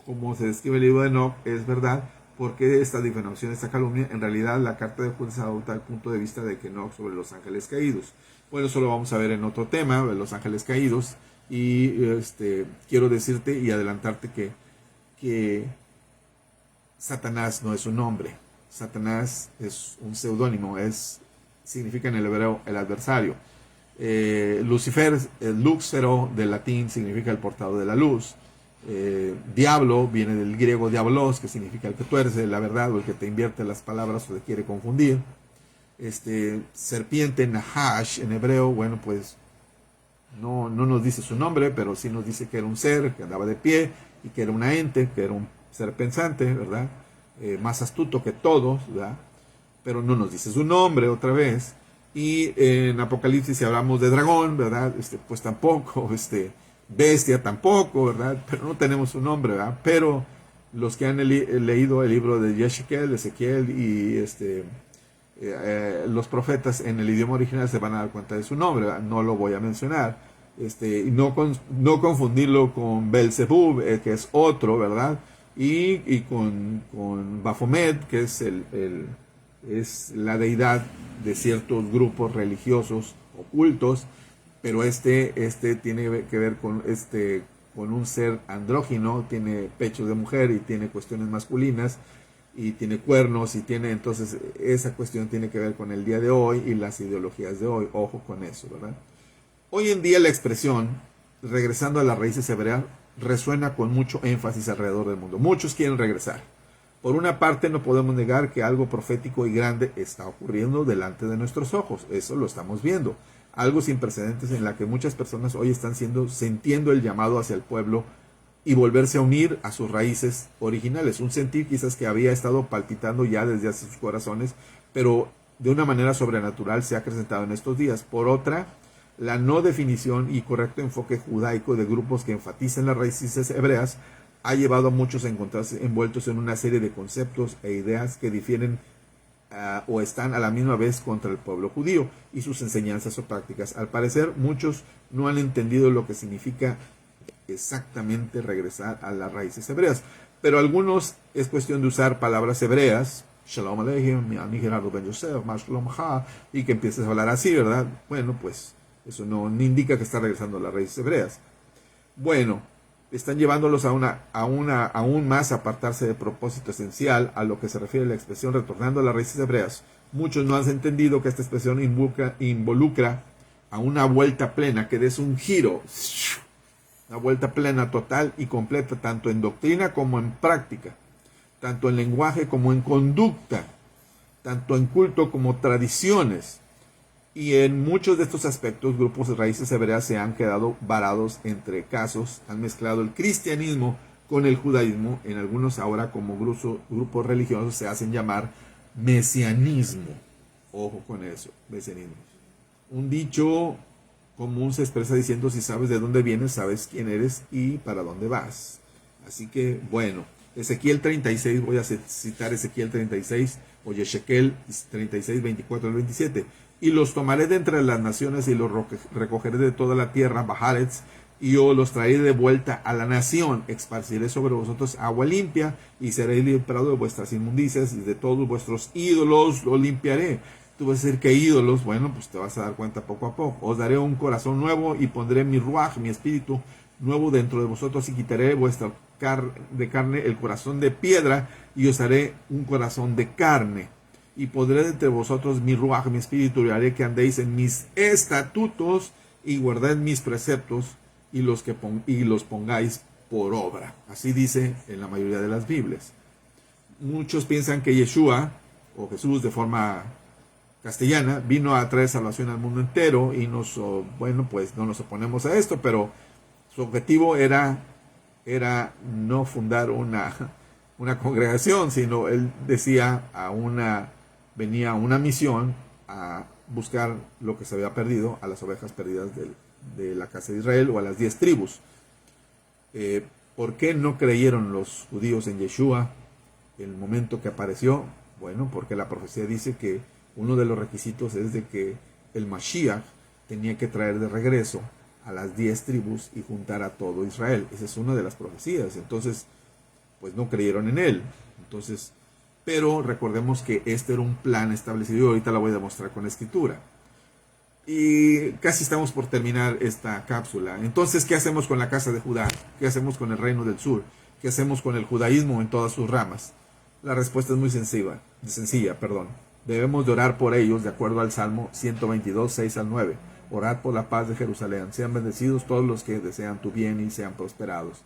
como se describe en el libro de Enoch, es verdad, porque esta difamación, esta calumnia, en realidad la carta de Judas adopta el punto de vista de Enoch sobre los ángeles caídos. Bueno, eso lo vamos a ver en otro tema, de los ángeles caídos, y quiero decirte y adelantarte que Satanás no es un nombre. Satanás es un seudónimo, significa en el hebreo el adversario. Lucifer, el luxero del latín, significa el portador de la luz. Diablo viene del griego diablos, que significa el que tuerce la verdad o el que te invierte las palabras o te quiere confundir. Serpiente, Nahash, en hebreo, bueno, pues no nos dice su nombre, pero sí nos dice que era un ser que andaba de pie y que era una ente, que era un ser pensante, ¿verdad? Más astuto que todos, ¿verdad? Pero no nos dice su nombre otra vez. Y en Apocalipsis, si hablamos de dragón, ¿verdad? Pues tampoco, bestia tampoco, ¿verdad? Pero no tenemos su nombre, ¿verdad? Pero los que han leído el libro de Ezequiel y los profetas en el idioma original se van a dar cuenta de su nombre, ¿verdad? No lo voy a mencionar. Y no confundirlo con Belzebub, que es otro, ¿verdad? Y con Baphomet, que es la deidad de ciertos grupos religiosos ocultos, pero tiene que ver con un ser andrógino, tiene pecho de mujer y tiene cuestiones masculinas y tiene cuernos entonces esa cuestión tiene que ver con el día de hoy y las ideologías de hoy. Ojo con eso, ¿verdad? Hoy en día la expresión regresando a las raíces hebreas resuena con mucho énfasis alrededor del mundo. Muchos quieren regresar. Por una parte, no podemos negar que algo profético y grande está ocurriendo delante de nuestros ojos. Eso lo estamos viendo. Algo sin precedentes en la que muchas personas hoy están sintiendo el llamado hacia el pueblo y volverse a unir a sus raíces originales. Un sentir quizás que había estado palpitando ya desde hace sus corazones, pero de una manera sobrenatural se ha acrecentado en estos días. Por otra, la no definición y correcto enfoque judaico de grupos que enfatizan las raíces hebreas ha llevado a muchos a encontrarse envueltos en una serie de conceptos e ideas que difieren o están a la misma vez contra el pueblo judío y sus enseñanzas o prácticas. Al parecer, muchos no han entendido lo que significa exactamente regresar a las raíces hebreas. Pero algunos es cuestión de usar palabras hebreas, Shalom Aleichem, Ani Gerardo Ben Yosef, Shalom Ha, y que empieces a hablar así, ¿verdad? Bueno, pues eso no indica que está regresando a las raíces hebreas. Bueno, están llevándolos aún más a apartarse del propósito esencial a lo que se refiere a la expresión retornando a las raíces hebreas. Muchos no han entendido que esta expresión involucra a una vuelta plena, que des un giro, una vuelta plena total y completa, tanto en doctrina como en práctica, tanto en lenguaje como en conducta, tanto en culto como tradiciones. Y en muchos de estos aspectos, grupos de raíces hebreas se han quedado varados entre casos, han mezclado el cristianismo con el judaísmo, en algunos ahora como grupos religiosos se hacen llamar mesianismo. Ojo con eso, mesianismo. Un dicho común se expresa diciendo: si sabes de dónde vienes, sabes quién eres y para dónde vas. Así que, bueno, Ezequiel 36, voy a citar Ezequiel 36, o Yeshekel 36, 24 al 27. Y los tomaré de entre las naciones y los recogeré de toda la tierra, Bajaretz, y yo los traeré de vuelta a la nación. Esparciré sobre vosotros agua limpia, y seréis limpiados de vuestras inmundicias, y de todos vuestros ídolos los limpiaré. Tú vas a decir, ¿qué ídolos? Bueno, pues te vas a dar cuenta poco a poco. Os daré un corazón nuevo, y pondré mi ruaj, mi espíritu nuevo dentro de vosotros, y quitaré vuestra carne el corazón de piedra, y os haré un corazón de carne. Y pondré de entre vosotros mi ruaj, mi espíritu, y haré que andéis en mis estatutos, y guardad mis preceptos, y los pongáis por obra. Así dice en la mayoría de las Biblias. Muchos piensan que Yeshua, o Jesús de forma castellana, vino a traer salvación al mundo entero, y bueno, pues no nos oponemos a esto, pero su objetivo era no fundar una congregación, sino él decía venía a una misión a buscar lo que se había perdido, a las ovejas perdidas de la casa de Israel, o a las 10 tribus. ¿Por qué no creyeron los judíos en Yeshua en el momento que apareció? Bueno, porque la profecía dice que uno de los requisitos es de que el Mashiach tenía que traer de regreso a las 10 tribus y juntar a todo Israel. Esa es una de las profecías. Entonces, pues no creyeron en él. Entonces, pero recordemos que este era un plan establecido, y ahorita la voy a demostrar con la escritura. Y casi estamos por terminar esta cápsula. Entonces, ¿qué hacemos con la casa de Judá? ¿Qué hacemos con el reino del sur? ¿Qué hacemos con el judaísmo en todas sus ramas? La respuesta es muy sencilla. Debemos de orar por ellos de acuerdo al Salmo 122, 6 al 9. Orad por la paz de Jerusalén. Sean bendecidos todos los que desean tu bien y sean prosperados.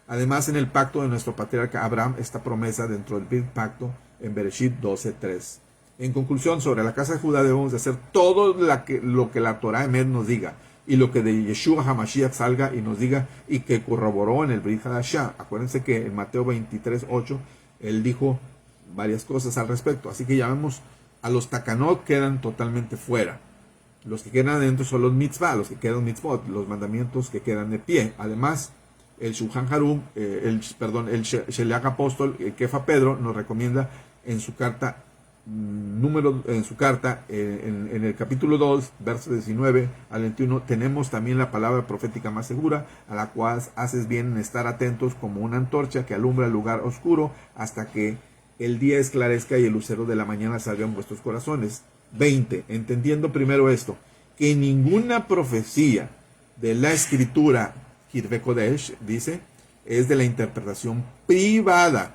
Además, en el pacto de nuestro patriarca Abraham, esta promesa dentro del Big Pacto en Bereshit 12:3. En conclusión, sobre la casa de Judá debemos de hacer todo lo que la Torah Emet nos diga, y lo que de Yeshua HaMashiach salga y nos diga, y que corroboró en el Brit Hadashah. Acuérdense que en Mateo 23:8 él dijo varias cosas al respecto. Así que ya vemos, a los takanot quedan totalmente fuera. Los que quedan adentro son los mitzvah, los que quedan mitzvot, los mandamientos que quedan de pie. Además, el Shulchan Aruch, el Sheliach Apóstol, el Kefa Pedro, nos recomienda en su carta, en el capítulo 2, versos 19 al 21, tenemos también la palabra profética más segura, a la cual haces bien en estar atentos como una antorcha que alumbra el lugar oscuro hasta que el día esclarezca y el lucero de la mañana salga en vuestros corazones. 20. Entendiendo primero esto, que ninguna profecía de la escritura, Kirve Kodesh, dice, es de la interpretación privada.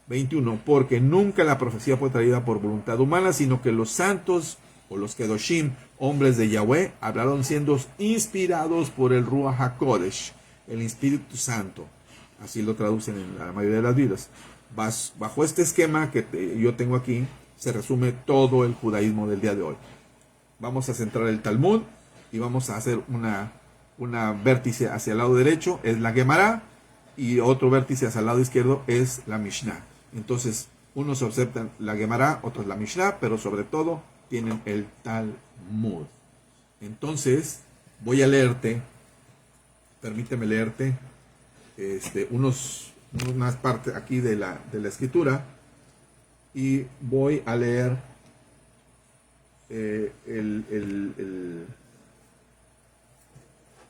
21. Porque nunca la profecía fue traída por voluntad humana, sino que los santos, o los Kedoshim, hombres de Yahweh, hablaron siendo inspirados por el Ruach HaKodesh, el Espíritu Santo. Así lo traducen en la mayoría de las Biblias. Bajo este esquema que yo tengo aquí, se resume todo el judaísmo del día de hoy. Vamos a centrar el Talmud y vamos a hacer una vértice hacia el lado derecho, es la Gemara, y otro vértice hacia el lado izquierdo es la Mishnah. Entonces, unos observan la Gemara, otros la Mishnah, pero sobre todo tienen el Talmud. Entonces, voy a leerte, permíteme leerte unas partes aquí de la escritura, y voy a leer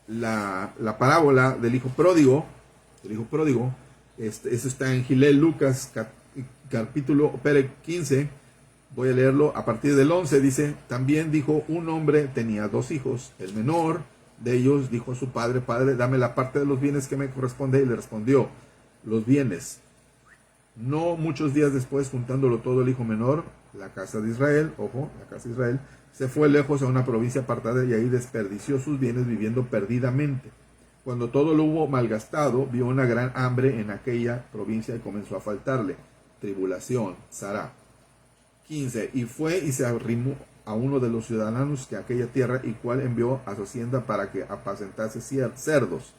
la parábola del hijo pródigo. El hijo pródigo, eso está en Gilel Lucas, capítulo 15. Voy a leerlo a partir del 11. Dice: también dijo un hombre, tenía 2 hijos. El menor de ellos dijo a su padre: Padre, dame la parte de los bienes que me corresponde. Y le respondió: los bienes. No muchos días después, juntándolo todo el hijo menor, la casa de Israel, ojo, la casa de Israel, se fue lejos a una provincia apartada y ahí desperdició sus bienes viviendo perdidamente. Cuando todo lo hubo malgastado, vio una gran hambre en aquella provincia y comenzó a faltarle. Tribulación, Sará. 15. Y fue y se arrimó a uno de los ciudadanos de aquella tierra, y cual envió a su hacienda para que apacentase cerdos.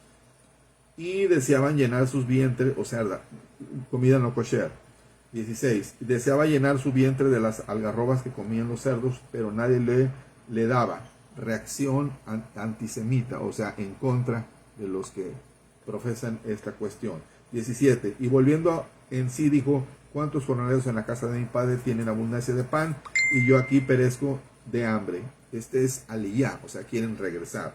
Y deseaban llenar sus vientres, o sea, comida no kosher. 16. Deseaba llenar su vientre de las algarrobas que comían los cerdos, pero nadie le daba. Reacción antisemita, o sea, en contra de los que profesan esta cuestión. 17. Y volviendo en sí dijo: ¿cuántos jornaleros en la casa de mi padre tienen abundancia de pan, y yo aquí perezco de hambre? Este es Aliyah, o sea, quieren regresar.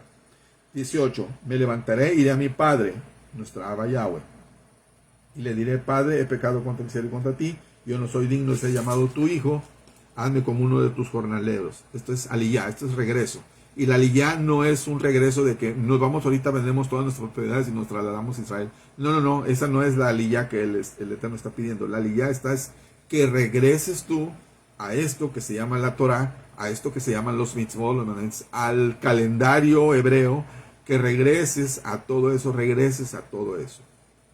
18. Me levantaré, iré a mi padre, nuestra Abba Yahweh, y le diré: Padre, he pecado contra el cielo y contra ti, yo no soy digno de ser llamado tu hijo, hazme como uno de tus jornaleros. Esto es Aliyah, esto es regreso. Y la Aliyah no es un regreso de que nos vamos ahorita, vendemos todas nuestras propiedades y nos trasladamos a Israel. No, esa no es la Aliyah que el Eterno está pidiendo. La Aliyah es que regreses tú a esto que se llama la Torah, a esto que se llaman los mitzvot, al calendario hebreo, que regreses a todo eso,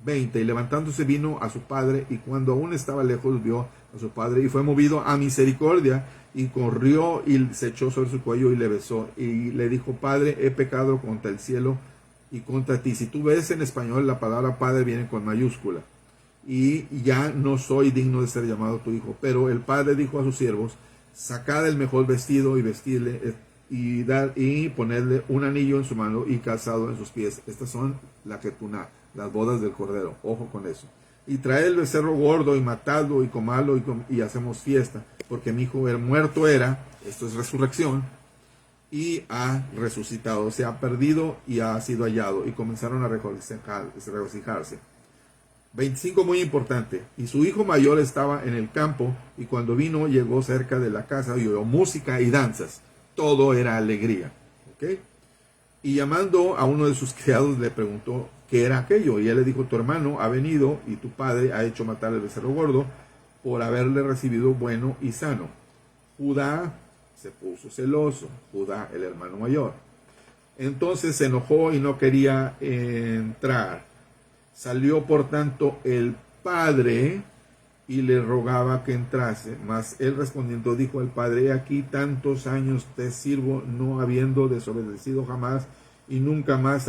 20. Y levantándose vino a su padre, y cuando aún estaba lejos vio a su padre, y fue movido a misericordia, y corrió y se echó sobre su cuello y le besó, y le dijo: Padre, he pecado contra el cielo y contra ti. Si tú ves en español, la palabra padre viene con mayúscula, y ya no soy digno de ser llamado tu hijo. Pero el padre dijo a sus siervos: sacad el mejor vestido y vestirle, y ponerle un anillo en su mano y calzado en sus pies. Estas son la ketuná, las bodas del cordero. Ojo con eso. Y traed el becerro gordo y matadlo y comadlo, y hacemos fiesta, porque mi hijo muerto era, esto es resurrección, y ha resucitado, se ha perdido y ha sido hallado. Y comenzaron a regocijarse. 25, muy importante. Y su hijo mayor estaba en el campo, y cuando vino llegó cerca de la casa y oyó música y danzas. Todo era alegría. ¿Okay? Y llamando a uno de sus criados le preguntó qué era aquello. Y él le dijo: tu hermano ha venido y tu padre ha hecho matar el becerro gordo por haberle recibido bueno y sano. Judá se puso celoso, Judá el hermano mayor. Entonces se enojó y no quería entrar. Salió por tanto el padre y le rogaba que entrase. Mas él respondiendo dijo al padre: he aquí tantos años te sirvo, no habiendo desobedecido jamás, y nunca más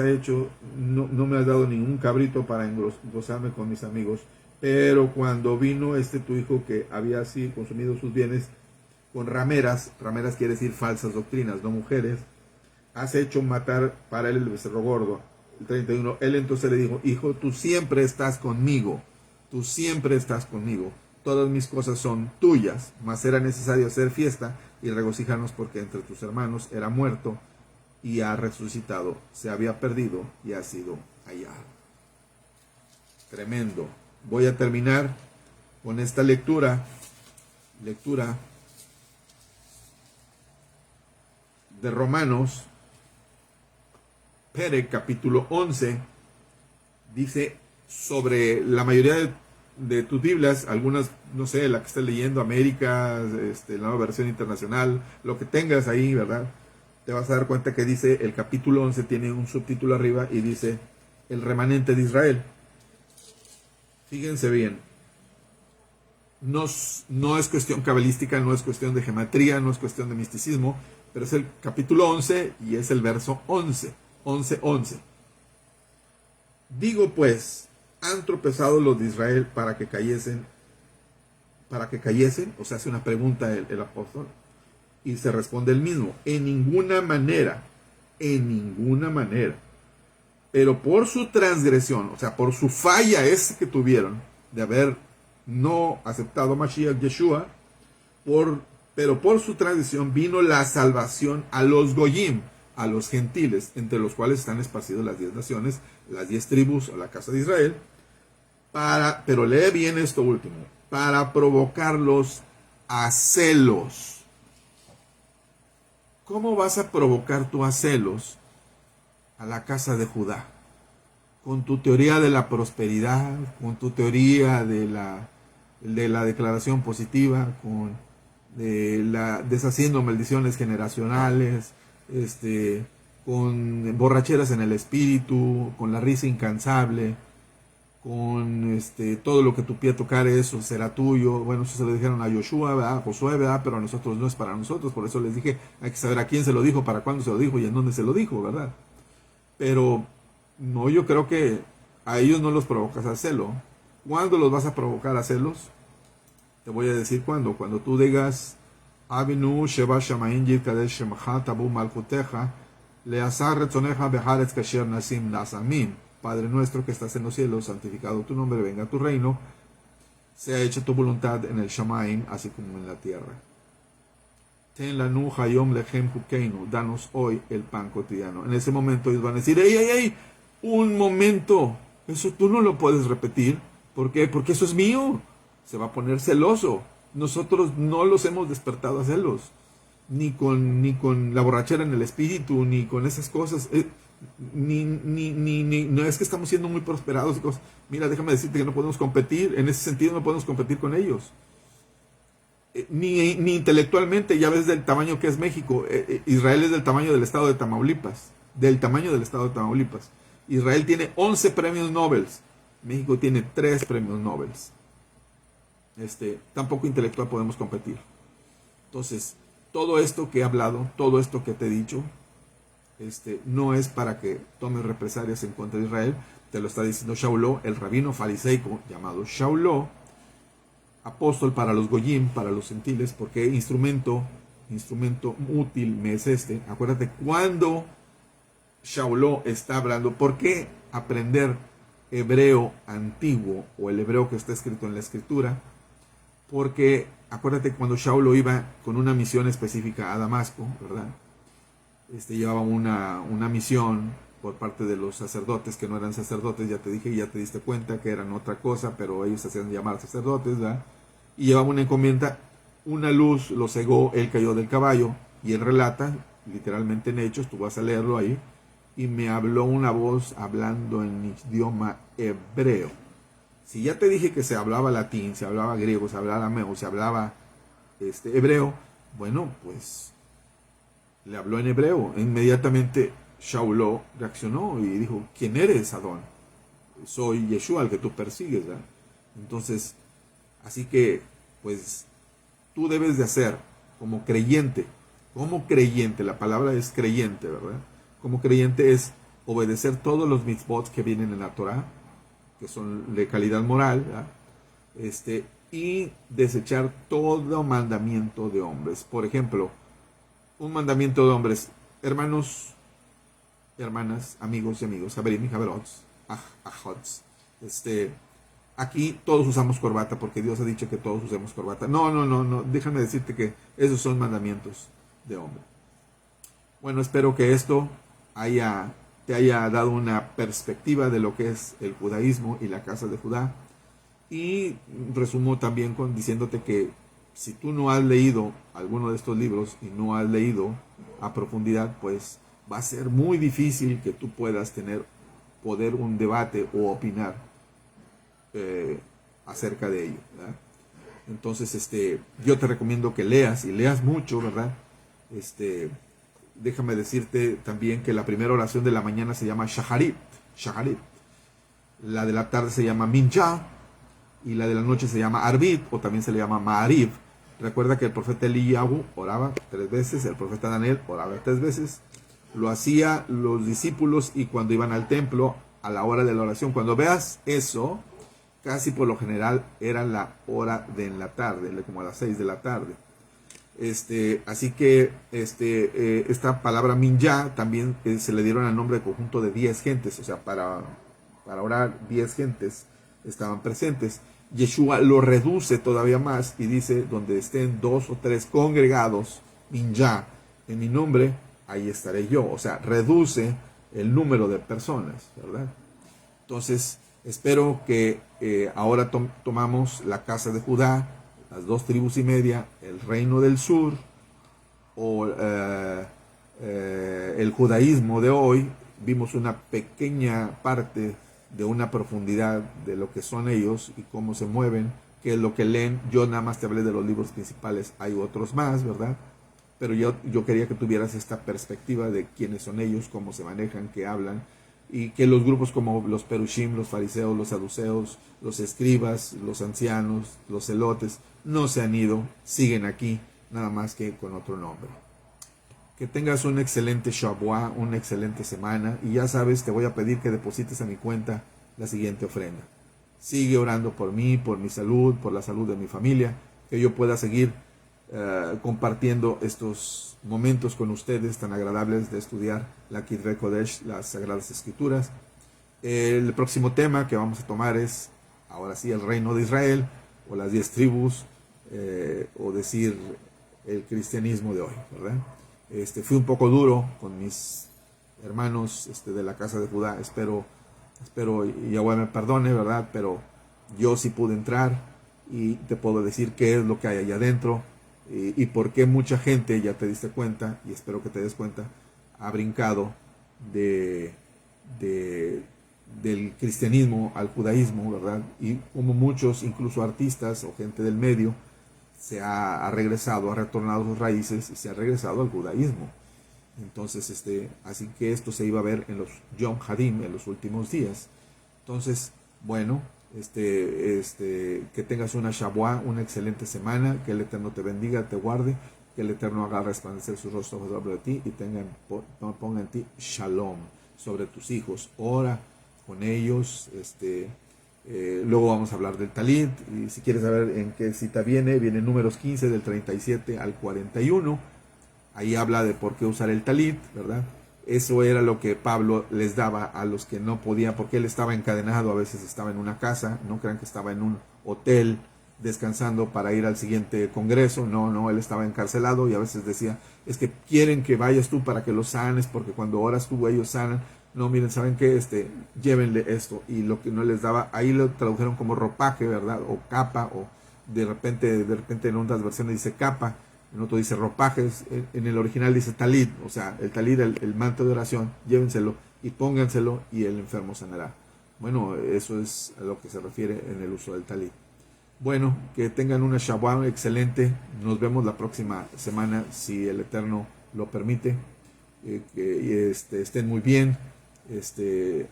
no me has dado ningún cabrito para engrosarme con mis amigos. Pero cuando vino tu hijo, que había así consumido sus bienes con rameras quiere decir falsas doctrinas, no mujeres, has hecho matar para él el becerro gordo. El 31, él entonces le dijo: hijo, tú siempre estás conmigo, todas mis cosas son tuyas, mas era necesario hacer fiesta y regocijarnos, porque entre tus hermanos era muerto y ha resucitado, se había perdido y ha sido hallado. Tremendo. Voy a terminar con esta lectura de Romanos, Perec, capítulo 11. Dice sobre la mayoría de tus Biblias, algunas, no sé, la que estés leyendo, América, la nueva versión internacional, lo que tengas ahí, ¿verdad? Te vas a dar cuenta que dice, el capítulo 11 tiene un subtítulo arriba y dice: el remanente de Israel. Fíjense bien, no es cuestión cabalística, no es cuestión de gematría, no es cuestión de misticismo, pero es el capítulo 11 y es el verso 11. Digo pues, han tropezado los de Israel para que cayesen, o sea, hace una pregunta el apóstol, y se responde el mismo: en ninguna manera, pero por su transgresión, o sea, por su falla esa que tuvieron de haber no aceptado Mashiach Yeshua, pero por su transgresión vino la salvación a los Goyim. a los gentiles, entre los cuales están esparcidos las 10 naciones, las 10 tribus o la casa de Israel, pero lee bien esto último, para provocarlos a celos. ¿Cómo vas a provocar tú a celos a la casa de Judá? Con tu teoría de la prosperidad, con tu teoría de la declaración positiva, deshaciendo maldiciones generacionales, con borracheras en el espíritu, con la risa incansable, con todo lo que tu pie tocare, eso será tuyo. Bueno, eso se lo dijeron a Yoshua, ¿verdad? A Josué, ¿verdad? Pero a nosotros no es para nosotros, por eso les dije, hay que saber a quién se lo dijo, para cuándo se lo dijo y en dónde se lo dijo, ¿verdad? Pero no, yo creo que a ellos no los provocas a celo. ¿Cuándo los vas a provocar a celos? Te voy a decir cuándo. Cuando tú digas Avinu Sheba Shamaim Yid Kadesh Shemcha Tabu Malkuteja Leasar Retzoneja Beharetz Kasher Nasim Nasamim. Padre nuestro que estás en los cielos, santificado tu nombre, venga tu reino, sea hecha tu voluntad en el Shamaim, así como en la tierra. Ten lanu hayom lechem hukeinu, danos hoy el pan cotidiano. En ese momento ellos van a decir, ¡ey! Un momento, eso tú no lo puedes repetir. ¿Por qué? Porque eso es mío. Se va a poner celoso. Nosotros no los hemos despertado a celos, ni con la borrachera en el espíritu, ni con esas cosas. No es que estamos siendo muy prosperados y cosas. Mira, déjame decirte que no podemos competir, en ese sentido no podemos competir con ellos. Ni intelectualmente, ya ves del tamaño que es México. Israel es del tamaño del estado de Tamaulipas. Israel tiene 11 premios Nobel. México tiene 3 premios Nobel. Tampoco intelectual podemos competir. Entonces, todo esto que he hablado, todo esto que te he dicho, no es para que tomes represalias en contra de Israel. Te lo está diciendo Shauló, el rabino fariseico llamado Shauló, apóstol para los goyim, para los gentiles, porque instrumento útil me es Acuérdate, cuando Shauló está hablando, ¿por qué aprender hebreo antiguo o el hebreo que está escrito en la escritura? Porque acuérdate cuando Shauló iba con una misión específica a Damasco, ¿verdad? Llevaba una misión por parte de los sacerdotes que no eran sacerdotes, ya te dije, ya te diste cuenta que eran otra cosa, pero ellos se hacían llamar sacerdotes, ¿verdad? Y llevaba una encomienda, una luz lo cegó, él cayó del caballo, y él relata, literalmente en Hechos, tú vas a leerlo ahí, y me habló una voz hablando en idioma hebreo. Si ya te dije que se hablaba latín, se hablaba griego, se hablaba arameo, se hablaba hebreo, bueno, pues le habló en hebreo. Inmediatamente Shauló reaccionó y dijo, ¿quién eres, Adón? Soy Yeshua, el que tú persigues, ¿verdad? Entonces, así que, pues, tú debes de hacer como creyente, la palabra es creyente, ¿verdad? Como creyente es obedecer todos los mitzvot que vienen en la Torah, que son de calidad moral, ¿verdad? Y desechar todo mandamiento de hombres. Por ejemplo, un mandamiento de hombres, hermanos, hermanas, amigos y amigos, Haberim y Haberots, Ajots. Aquí todos usamos corbata porque Dios ha dicho que todos usemos corbata. No, déjame decirte que esos son mandamientos de hombre. Bueno, espero que esto te haya dado una perspectiva de lo que es el judaísmo y la casa de Judá. Y resumo también diciéndote que si tú no has leído alguno de estos libros y no has leído a profundidad, pues va a ser muy difícil que tú puedas poder un debate o opinar acerca de ello, ¿verdad? Entonces, yo te recomiendo que leas y leas mucho, ¿verdad? Déjame decirte también que la primera oración de la mañana se llama Shaharit. La de la tarde se llama Mincha y la de la noche se llama Arbit, o también se le llama Ma'ariv. Recuerda que el profeta Eliyahu oraba 3 veces, el profeta Daniel oraba 3 veces. Lo hacía los discípulos y cuando iban al templo a la hora de la oración. Cuando veas eso, casi por lo general era la hora de la tarde, como a las 6 de la tarde. Así que esta palabra Minja también se le dieron al nombre de conjunto de 10 gentes, o sea, para orar 10 gentes estaban presentes. Yeshua lo reduce todavía más y dice, donde estén 2 o 3 congregados, Minja, en mi nombre, ahí estaré yo. O sea, reduce el número de personas, ¿verdad? Entonces, espero que ahora tomamos la casa de Judá, las 2,5 tribus, el reino del sur, o el judaísmo de hoy. Vimos una pequeña parte de una profundidad de lo que son ellos y cómo se mueven, qué es lo que leen. Yo nada más te hablé de los libros principales, hay otros más, ¿verdad? Pero yo quería que tuvieras esta perspectiva de quiénes son ellos, cómo se manejan, qué hablan, y que los grupos como los perushim, los fariseos, los saduceos, los escribas, los ancianos, los celotes, no se han ido, siguen aquí, nada más que con otro nombre. Que tengas un excelente Shavuot, una excelente semana, y ya sabes, te voy a pedir que deposites a mi cuenta la siguiente ofrenda. Sigue orando por mí, por mi salud, por la salud de mi familia, que yo pueda seguir compartiendo estos momentos con ustedes tan agradables de estudiar la Kidre Kodesh, las Sagradas Escrituras. El próximo tema que vamos a tomar es, ahora sí, el reino de Israel, o las 10 tribus, o decir, el cristianismo de hoy, ¿verdad? Fui un poco duro con mis hermanos de la casa de Judá. Espero Yahweh me perdone, ¿verdad? Pero yo sí pude entrar y te puedo decir qué es lo que hay allá adentro y por qué mucha gente, ya te diste cuenta, y espero que te des cuenta, ha brincado del cristianismo al judaísmo, ¿verdad? Y como muchos, incluso artistas o gente del medio, se ha regresado, ha retornado a sus raíces y se ha regresado al judaísmo. Entonces, así que esto se iba a ver en los Yom Hadim, en los últimos días. Entonces, bueno, que tengas una Shavuot, una excelente semana, que el Eterno te bendiga, te guarde, que el Eterno haga resplandecer su rostro sobre ti y ponga en ti Shalom sobre tus hijos. Ora con ellos, luego vamos a hablar del talit, y si quieres saber en qué cita viene Números 15 del 37 al 41. Ahí habla de por qué usar el talit, ¿verdad? Eso era lo que Pablo les daba a los que no podían, porque él estaba encadenado, a veces estaba en una casa, no crean que estaba en un hotel descansando para ir al siguiente congreso, no, él estaba encarcelado y a veces decía, es que quieren que vayas tú para que los sanes, porque cuando oras tú ellos sanan. No, miren, ¿saben qué? Llévenle esto. Y lo que no les daba, ahí lo tradujeron como ropaje, ¿verdad? O capa, o de repente en otras versiones dice capa, en otro dice ropajes, en el original dice talit, o sea, el talit, el manto de oración, llévenselo y pónganselo y el enfermo sanará. Bueno, eso es a lo que se refiere en el uso del talit. Bueno, que tengan una Shavuot excelente, nos vemos la próxima semana, si el Eterno lo permite, que estén muy bien.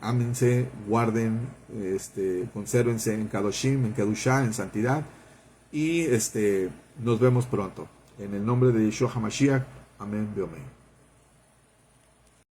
Ámense, guarden, consérvense en Kadoshim, en Kedushá, en santidad, y nos vemos pronto. En el nombre de Yeshua HaMashiach, amén, amén.